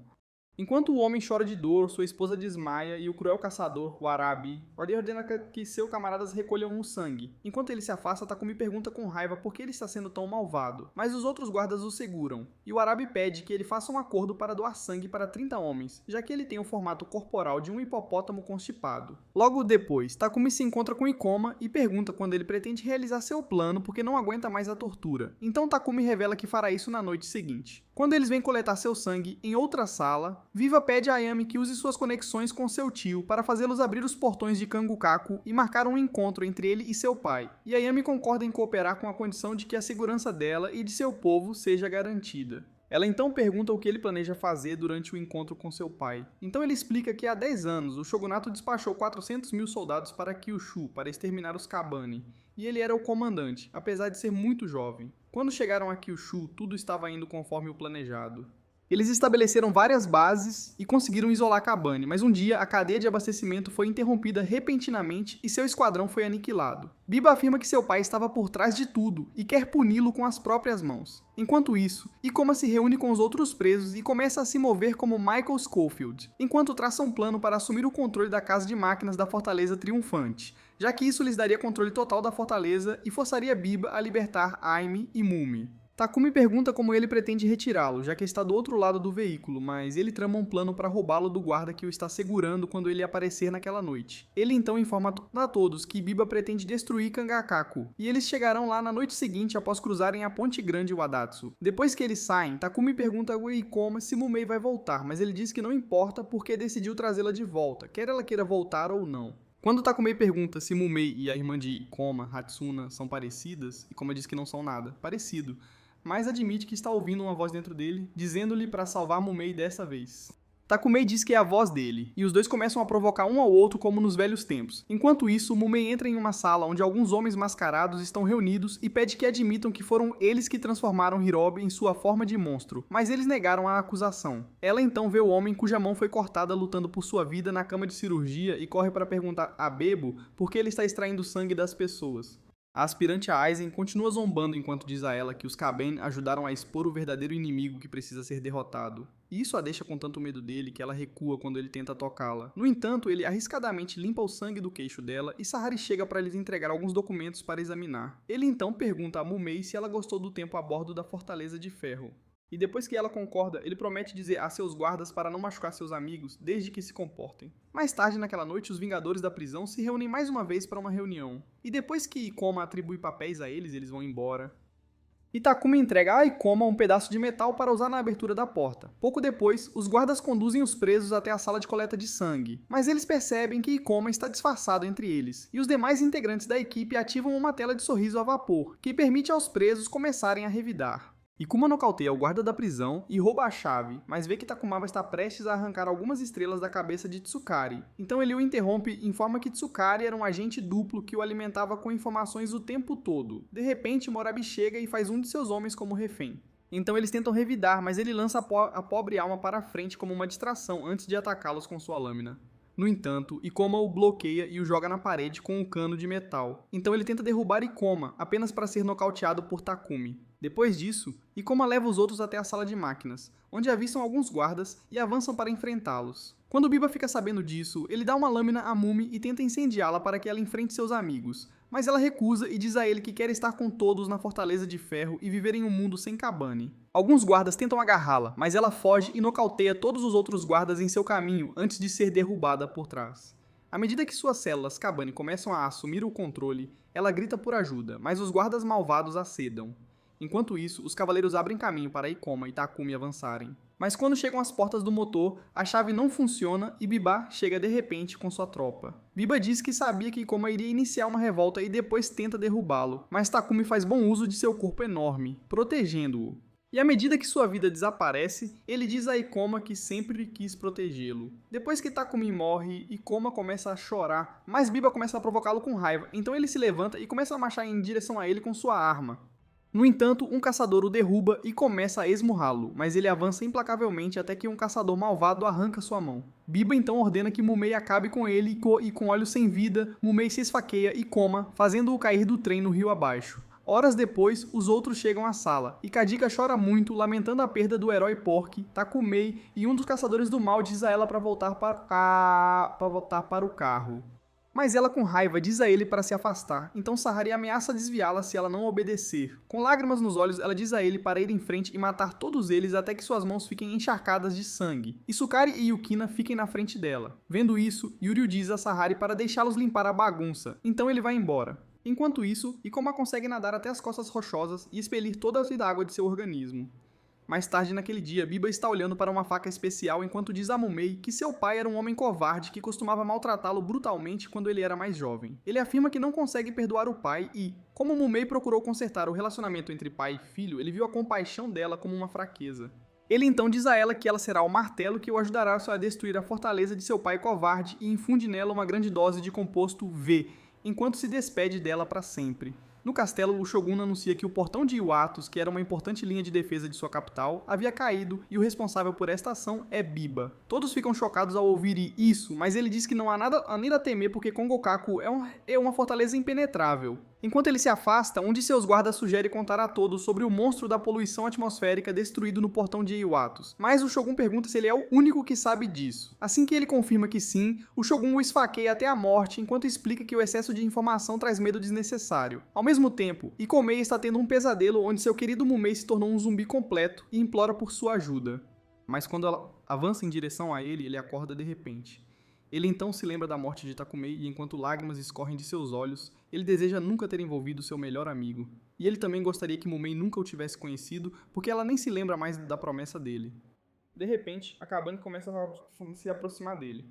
Speaker 1: Enquanto o homem chora de dor, sua esposa desmaia e o cruel caçador, o Arabi, ordena que seus camaradas recolham o sangue. Enquanto ele se afasta, Takumi pergunta com raiva por que ele está sendo tão malvado, mas os outros guardas o seguram, e o Arabi pede que ele faça um acordo para doar sangue para 30 homens, já que ele tem o formato corporal de um hipopótamo constipado. Logo depois, Takumi se encontra com Ikoma e pergunta quando ele pretende realizar seu plano porque não aguenta mais a tortura. Então Takumi revela que fará isso na noite seguinte. Quando eles vêm coletar seu sangue em outra sala, Viva pede a Ayami que use suas conexões com seu tio para fazê-los abrir os portões de Kangukaku e marcar um encontro entre ele e seu pai. E Ayami concorda em cooperar com a condição de que a segurança dela e de seu povo seja garantida. Ela então pergunta o que ele planeja fazer durante o encontro com seu pai. Então ele explica que há 10 anos o shogunato despachou 400 mil soldados para Kyushu para exterminar os Kabani, e ele era o comandante, apesar de ser muito jovem. Quando chegaram a Kyushu, tudo estava indo conforme o planejado. Eles estabeleceram várias bases e conseguiram isolar Kabani, mas um dia a cadeia de abastecimento foi interrompida repentinamente e seu esquadrão foi aniquilado. Biba afirma que seu pai estava por trás de tudo e quer puni-lo com as próprias mãos. Enquanto isso, Ikoma se reúne com os outros presos e começa a se mover como Michael Schofield, enquanto traça um plano para assumir o controle da casa de máquinas da Fortaleza Triunfante, já que isso lhes daria controle total da fortaleza e forçaria Biba a libertar Aime e Mumi. Takumi pergunta como ele pretende retirá-lo, já que está do outro lado do veículo, mas ele trama um plano para roubá-lo do guarda que o está segurando quando ele aparecer naquela noite. Ele então informa a todos que Biba pretende destruir Kangakaku, e eles chegarão lá na noite seguinte após cruzarem a Ponte Grande Wadatsu. Depois que eles saem, Takumi pergunta a Ikoma se Mumei vai voltar, mas ele diz que não importa porque decidiu trazê-la de volta, quer ela queira voltar ou não. Quando Takumei pergunta se Mumei e a irmã de Ikoma, Hatsuna, são parecidas, Ikoma diz que não são nada, parecido, mas admite que está ouvindo uma voz dentro dele, dizendo-lhe para salvar Mumei dessa vez. Takumei diz que é a voz dele, e os dois começam a provocar um ao outro como nos velhos tempos. Enquanto isso, Mumei entra em uma sala onde alguns homens mascarados estão reunidos e pede que admitam que foram eles que transformaram Hirobi em sua forma de monstro, mas eles negaram a acusação. Ela então vê o homem cuja mão foi cortada lutando por sua vida na cama de cirurgia e corre para perguntar a Bebo por que ele está extraindo sangue das pessoas. A aspirante a Aizen continua zombando enquanto diz a ela que os Kaben ajudaram a expor o verdadeiro inimigo que precisa ser derrotado. E isso a deixa com tanto medo dele que ela recua quando ele tenta tocá-la. No entanto, ele arriscadamente limpa o sangue do queixo dela e Sahari chega para lhes entregar alguns documentos para examinar. Ele então pergunta a Mumei se ela gostou do tempo a bordo da Fortaleza de Ferro. E depois que ela concorda, ele promete dizer a seus guardas para não machucar seus amigos, desde que se comportem. Mais tarde naquela noite, os Vingadores da prisão se reúnem mais uma vez para uma reunião. E depois que Ikoma atribui papéis a eles, eles vão embora. E Takumi entrega a Ikoma um pedaço de metal para usar na abertura da porta. Pouco depois, os guardas conduzem os presos até a sala de coleta de sangue, mas eles percebem que Ikoma está disfarçado entre eles, e os demais integrantes da equipe ativam uma tela de sorriso a vapor, que permite aos presos começarem a revidar. Ikuma nocauteia o guarda da prisão e rouba a chave, mas vê que Takumaba está prestes a arrancar algumas estrelas da cabeça de Tsukari. Então ele o interrompe e informa que Tsukari era um agente duplo que o alimentava com informações o tempo todo. De repente, Morabi chega e faz um de seus homens como refém. Então eles tentam revidar, mas ele lança a pobre alma para a frente como uma distração antes de atacá-los com sua lâmina. No entanto, Ikoma o bloqueia e o joga na parede com um cano de metal. Então ele tenta derrubar Ikoma, apenas para ser nocauteado por Takumi. Depois disso, Ikoma leva os outros até a sala de máquinas, onde avistam alguns guardas e avançam para enfrentá-los. Quando Biba fica sabendo disso, ele dá uma lâmina a Mumi e tenta incendiá-la para que ela enfrente seus amigos, mas ela recusa e diz a ele que quer estar com todos na Fortaleza de Ferro e viver em um mundo sem Kabane. Alguns guardas tentam agarrá-la, mas ela foge e nocauteia todos os outros guardas em seu caminho antes de ser derrubada por trás. À medida que suas células Kabane começam a assumir o controle, ela grita por ajuda, mas os guardas malvados a cedam. Enquanto isso, os cavaleiros abrem caminho para Ikoma e Takumi avançarem. Mas quando chegam às portas do motor, a chave não funciona e Biba chega de repente com sua tropa. Biba diz que sabia que Ikoma iria iniciar uma revolta e depois tenta derrubá-lo, mas Takumi faz bom uso de seu corpo enorme, protegendo-o. E à medida que sua vida desaparece, ele diz a Ikoma que sempre quis protegê-lo. Depois que Takumi morre, Ikoma começa a chorar, mas Biba começa a provocá-lo com raiva, então ele se levanta e começa a marchar em direção a ele com sua arma. No entanto, um caçador o derruba e começa a esmurrá-lo, mas ele avança implacavelmente até que um caçador malvado arranca sua mão. Biba então ordena que Mumei acabe com ele e com olhos sem vida, Mumei se esfaqueia e Ikoma, fazendo-o cair do trem no rio abaixo. Horas depois, os outros chegam à sala, e Kadika chora muito, lamentando a perda do herói Porky, Takumei, e um dos caçadores do mal diz a ela para voltar para o carro. Mas ela com raiva diz a ele para se afastar, então Sahari ameaça desviá-la se ela não obedecer. Com lágrimas nos olhos, ela diz a ele para ir em frente e matar todos eles até que suas mãos fiquem encharcadas de sangue, e Sukari e Yukina fiquem na frente dela. Vendo isso, Yuryu diz a Sahari para deixá-los limpar a bagunça, então ele vai embora. Enquanto isso, Ikoma consegue nadar até as costas rochosas e expelir toda a água de seu organismo. Mais tarde naquele dia, Biba está olhando para uma faca especial enquanto diz a Mumei que seu pai era um homem covarde que costumava maltratá-lo brutalmente quando ele era mais jovem. Ele afirma que não consegue perdoar o pai e, como Mumei procurou consertar o relacionamento entre pai e filho, ele viu a compaixão dela como uma fraqueza. Ele então diz a ela que ela será o martelo que o ajudará a destruir a fortaleza de seu pai covarde e infunde nela uma grande dose de composto V, enquanto se despede dela para sempre. No castelo, o Shogun anuncia que o portão de Iwatos, que era uma importante linha de defesa de sua capital, havia caído e o responsável por esta ação é Biba. Todos ficam chocados ao ouvir isso, mas ele diz que não há nada a temer porque Kongokaku é uma fortaleza impenetrável. Enquanto ele se afasta, um de seus guardas sugere contar a todos sobre o monstro da poluição atmosférica destruído no portão de Iwatos, mas o Shogun pergunta se ele é o único que sabe disso. Assim que ele confirma que sim, o Shogun o esfaqueia até a morte enquanto explica que o excesso de informação traz medo desnecessário. Ao mesmo tempo, Ikomei está tendo um pesadelo onde seu querido Mumei se tornou um zumbi completo e implora por sua ajuda. Mas quando ela avança em direção a ele, ele acorda de repente. Ele então se lembra da morte de Takumei e enquanto lágrimas escorrem de seus olhos, ele deseja nunca ter envolvido seu melhor amigo. E ele também gostaria que Mumei nunca o tivesse conhecido, porque ela nem se lembra mais da promessa dele. De repente, a Kabane começa a se aproximar dele.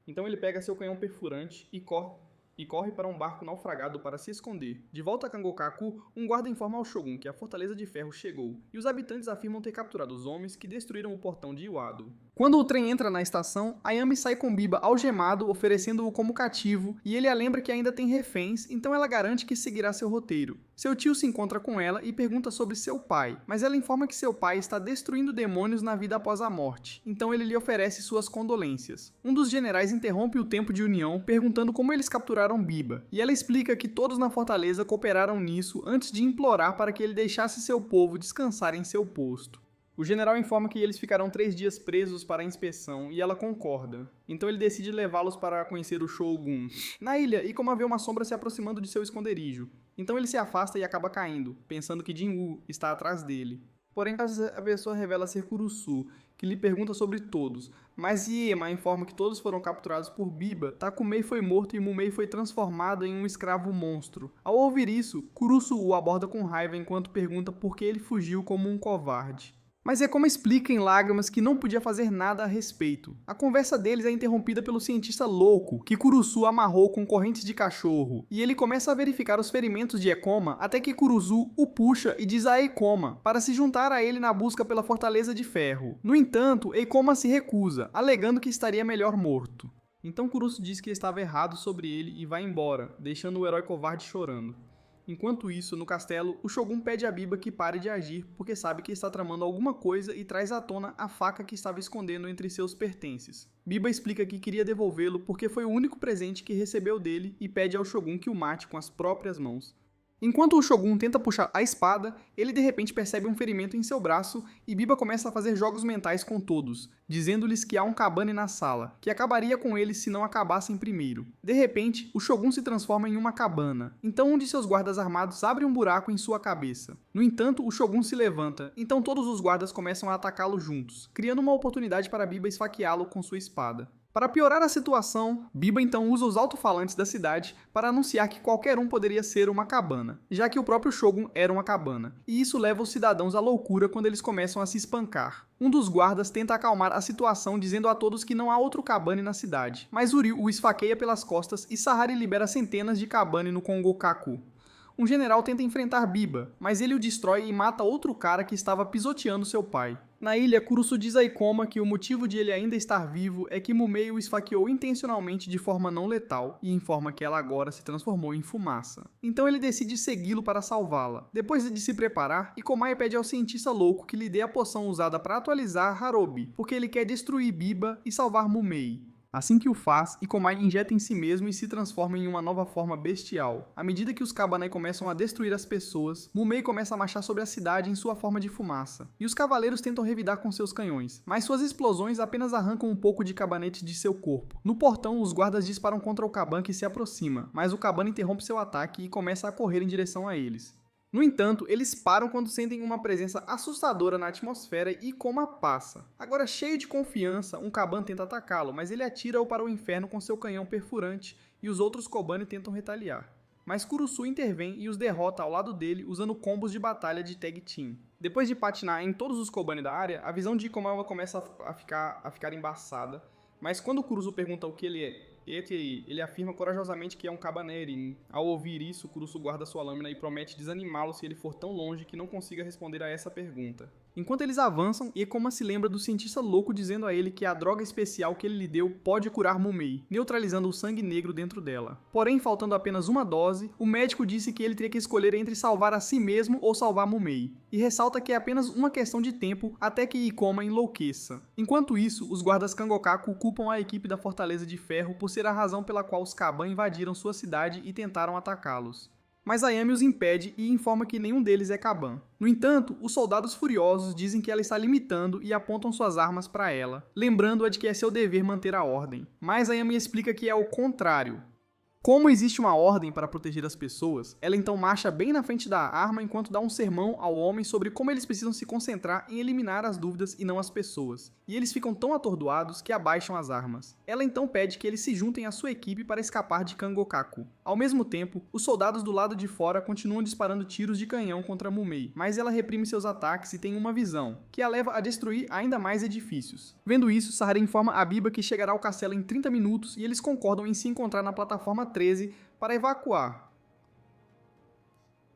Speaker 1: Então ele pega seu canhão perfurante e corre para um barco naufragado para se esconder. De volta a Kangokaku, um guarda informa ao Shogun que a Fortaleza de Ferro chegou, e os habitantes afirmam ter capturado os homens que destruíram o portão de Iwado. Quando o trem entra na estação, Ayami sai com Biba algemado, oferecendo-o como cativo, e ele a lembra que ainda tem reféns, então ela garante que seguirá seu roteiro. Seu tio se encontra com ela e pergunta sobre seu pai, mas ela informa que seu pai está destruindo demônios na vida após a morte, então ele lhe oferece suas condolências. Um dos generais interrompe o tempo de união, perguntando como eles capturaram Biba, e ela explica que todos na fortaleza cooperaram nisso antes de implorar para que ele deixasse seu povo descansar em seu posto. O general informa que eles ficarão 3 dias presos para a inspeção e ela concorda. Então ele decide levá-los para conhecer o Shogun na ilha, e como vê uma sombra se aproximando de seu esconderijo. Então ele se afasta e acaba caindo, pensando que Jin-Woo está atrás dele. Porém, a pessoa revela ser Kurusu, que lhe pergunta sobre todos, mas Iema informa que todos foram capturados por Biba, Takumei foi morto e Mumei foi transformado em um escravo monstro. Ao ouvir isso, Kurusu o aborda com raiva enquanto pergunta por que ele fugiu como um covarde. Mas Ekoma explica em lágrimas que não podia fazer nada a respeito. A conversa deles é interrompida pelo cientista louco, que Kurusu amarrou com correntes de cachorro, e ele começa a verificar os ferimentos de Ekoma até que Kurusu o puxa e diz a Ekoma para se juntar a ele na busca pela Fortaleza de Ferro. No entanto, Ekoma se recusa, alegando que estaria melhor morto. Então Kurusu diz que estava errado sobre ele e vai embora, deixando o herói covarde chorando. Enquanto isso, no castelo, o Shogun pede a Biba que pare de agir porque sabe que está tramando alguma coisa e traz à tona a faca que estava escondendo entre seus pertences. Biba explica que queria devolvê-lo porque foi o único presente que recebeu dele e pede ao Shogun que o mate com as próprias mãos. Enquanto o Shogun tenta puxar a espada, ele de repente percebe um ferimento em seu braço e Biba começa a fazer jogos mentais com todos, dizendo-lhes que há um Kabane na sala, que acabaria com eles se não acabassem primeiro. De repente, o Shogun se transforma em uma cabana, então um de seus guardas armados abre um buraco em sua cabeça. No entanto, o Shogun se levanta, então todos os guardas começam a atacá-lo juntos, criando uma oportunidade para Biba esfaqueá-lo com sua espada. Para piorar a situação, Biba então usa os alto-falantes da cidade para anunciar que qualquer um poderia ser uma cabana, já que o próprio Shogun era uma cabana, e isso leva os cidadãos à loucura quando eles começam a se espancar. Um dos guardas tenta acalmar a situação dizendo a todos que não há outro Kabane na cidade, mas Uryu o esfaqueia pelas costas e Sahari libera centenas de Kabane no Kongokaku. Um general tenta enfrentar Biba, mas ele o destrói e mata outro cara que estava pisoteando seu pai. Na ilha, Kurusu diz a Ekoma que o motivo de ele ainda estar vivo é que Mumei o esfaqueou intencionalmente de forma não letal e informa que ela agora se transformou em fumaça. Então ele decide segui-lo para salvá-la. Depois de se preparar, Ikomaya pede ao cientista louco que lhe dê a poção usada para atualizar Harobi, porque ele quer destruir Biba e salvar Mumei. Assim que o faz, Ikomaya injeta em si mesmo e se transforma em uma nova forma bestial. À medida que os Kabanai começam a destruir as pessoas, Mumei começa a marchar sobre a cidade em sua forma de fumaça. E os cavaleiros tentam revidar com seus canhões, mas suas explosões apenas arrancam um pouco de cabanete de seu corpo. No portão, os guardas disparam contra o Kaban que se aproxima, mas o Kaban interrompe seu ataque e começa a correr em direção a eles. No entanto, eles param quando sentem uma presença assustadora na atmosfera e Ikoma passa. Agora, cheio de confiança, um Kaban tenta atacá-lo, mas ele atira-o para o inferno com seu canhão perfurante e os outros Kobane tentam retaliar. Mas Kurusu intervém e os derrota ao lado dele usando combos de batalha de tag team. Depois de patinar em todos os Kobane da área, a visão de Ikoma começa a ficar embaçada, mas quando Kurusu pergunta o que ele é, ele afirma corajosamente que é um Kabaneri. Ao ouvir isso, Kurusu guarda sua lâmina e promete desanimá-lo se ele for tão longe que não consiga responder a essa pergunta. Enquanto eles avançam, Ekoma se lembra do cientista louco dizendo a ele que a droga especial que ele lhe deu pode curar Mumei, neutralizando o sangue negro dentro dela. Porém, faltando apenas uma dose, o médico disse que ele teria que escolher entre salvar a si mesmo ou salvar Mumei, e ressalta que é apenas uma questão de tempo até que Ekoma enlouqueça. Enquanto isso, os guardas Kangokaku culpam a equipe da Fortaleza de Ferro por ser a razão pela qual os Kaban invadiram sua cidade e tentaram atacá-los. Mas Ayami os impede e informa que nenhum deles é Kaban. No entanto, os soldados furiosos dizem que ela está limitando e apontam suas armas para ela, lembrando-a de que é seu dever manter a ordem. Mas Ayami explica que é o contrário. Como existe uma ordem para proteger as pessoas, ela então marcha bem na frente da arma enquanto dá um sermão ao homem sobre como eles precisam se concentrar em eliminar as dúvidas e não as pessoas. E eles ficam tão atordoados que abaixam as armas. Ela então pede que eles se juntem à sua equipe para escapar de Kangokaku. Ao mesmo tempo, os soldados do lado de fora continuam disparando tiros de canhão contra Mumei, mas ela reprime seus ataques e tem uma visão, que a leva a destruir ainda mais edifícios. Vendo isso, Sahara informa a Biba que chegará ao castelo em 30 minutos e eles concordam em se encontrar na plataforma 13 para evacuar.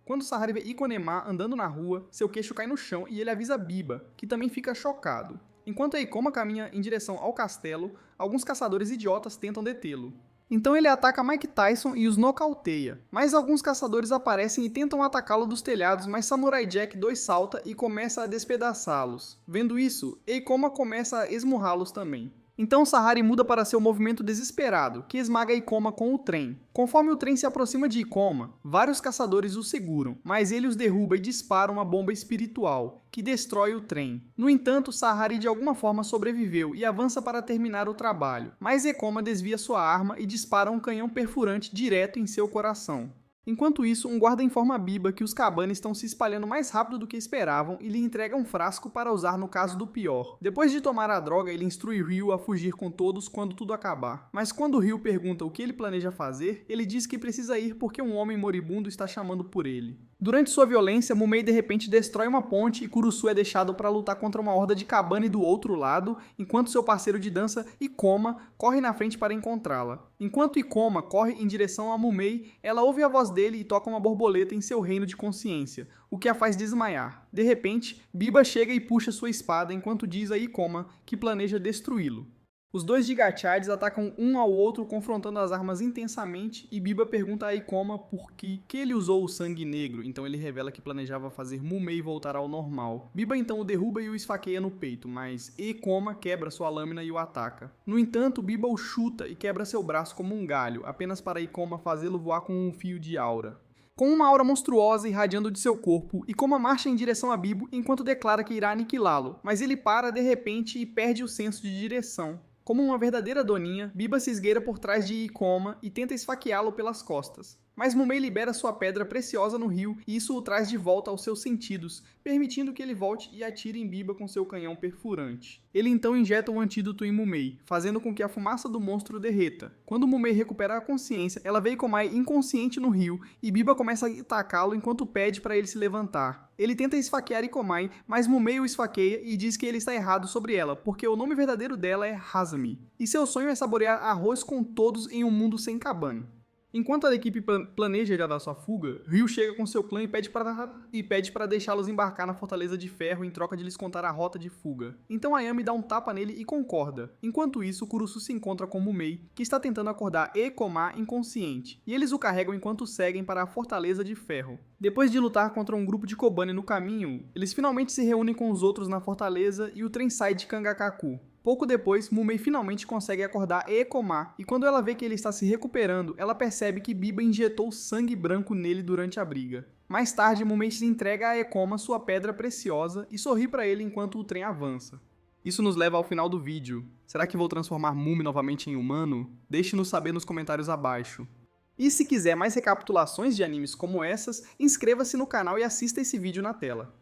Speaker 1: Quando Sahara vê Ikonema andando na rua, seu queixo cai no chão e ele avisa Biba, que também fica chocado. Enquanto Eikoma caminha em direção ao castelo, alguns caçadores idiotas tentam detê-lo. Então ele ataca Mike Tyson e os nocauteia, mas alguns caçadores aparecem e tentam atacá-lo dos telhados, mas Samurai Jack 2 salta e começa a despedaçá-los. Vendo isso, Eikoma começa a esmurrá-los também. Então Sahara muda para seu movimento desesperado, que esmaga Eikoma com o trem. Conforme o trem se aproxima de Eikoma, vários caçadores o seguram, mas ele os derruba e dispara uma bomba espiritual, que destrói o trem. No entanto, Sahara de alguma forma sobreviveu e avança para terminar o trabalho, mas Eikoma desvia sua arma e dispara um canhão perfurante direto em seu coração. Enquanto isso, um guarda informa a Biba que os Kabane estão se espalhando mais rápido do que esperavam e lhe entrega um frasco para usar no caso do pior. Depois de tomar a droga, ele instrui Ryu a fugir com todos quando tudo acabar. Mas quando Ryu pergunta o que ele planeja fazer, ele diz que precisa ir porque um homem moribundo está chamando por ele. Durante sua violência, Mumei de repente destrói uma ponte e Kurusu é deixado para lutar contra uma horda de Kabane do outro lado, enquanto seu parceiro de dança, Ikoma, corre na frente para encontrá-la. Enquanto Ikoma corre em direção a Mumei, ela ouve a voz dele e toca uma borboleta em seu reino de consciência, o que a faz desmaiar. De repente, Biba chega e puxa sua espada enquanto diz a Ikoma que planeja destruí-lo. Os dois Gigachades atacam um ao outro, confrontando as armas intensamente, e Biba pergunta a Eikoma por que ele usou o sangue negro, então ele revela que planejava fazer Mumei voltar ao normal. Biba então o derruba e o esfaqueia no peito, mas Eikoma quebra sua lâmina e o ataca. No entanto, Biba o chuta e quebra seu braço como um galho, apenas para Eikoma fazê-lo voar com um fio de aura. Com uma aura monstruosa irradiando de seu corpo, Eikoma marcha em direção a Bibo enquanto declara que irá aniquilá-lo, mas ele para de repente e perde o senso de direção. Como uma verdadeira doninha, Biba se esgueira por trás de Eikoma e tenta esfaqueá-lo pelas costas. Mas Mumei libera sua pedra preciosa no rio e isso o traz de volta aos seus sentidos, permitindo que ele volte e atire em Biba com seu canhão perfurante. Ele então injeta um antídoto em Mumei, fazendo com que a fumaça do monstro derreta. Quando Mumei recupera a consciência, ela vê Eikoma inconsciente no rio e Biba começa a atacá-lo enquanto pede para ele se levantar. Ele tenta esfaquear Eikoma, mas Mumei o esfaqueia e diz que ele está errado sobre ela, porque o nome verdadeiro dela é Hazami, e seu sonho é saborear arroz com todos em um mundo sem Kabane. Enquanto a equipe planeja já dar sua fuga, Ryu chega com seu clã e pede para deixá-los embarcar na Fortaleza de Ferro em troca de lhes contar a rota de fuga. Então Ayami dá um tapa nele e concorda. Enquanto isso, Kurusu se encontra com Mumei, que está tentando acordar Eikoma inconsciente, e eles o carregam enquanto seguem para a Fortaleza de Ferro. Depois de lutar contra um grupo de Kobane no caminho, eles finalmente se reúnem com os outros na fortaleza e o trem sai de Kangakaku. Pouco depois, Mumei finalmente consegue acordar Eikoma, e quando ela vê que ele está se recuperando, ela percebe que Biba injetou sangue branco nele durante a briga. Mais tarde, Mumei se entrega a Eikoma sua pedra preciosa e sorri para ele enquanto o trem avança. Isso nos leva ao final do vídeo. Será que vou transformar Mumi novamente em humano? Deixe-nos saber nos comentários abaixo. E se quiser mais recapitulações de animes como essas, inscreva-se no canal e assista esse vídeo na tela.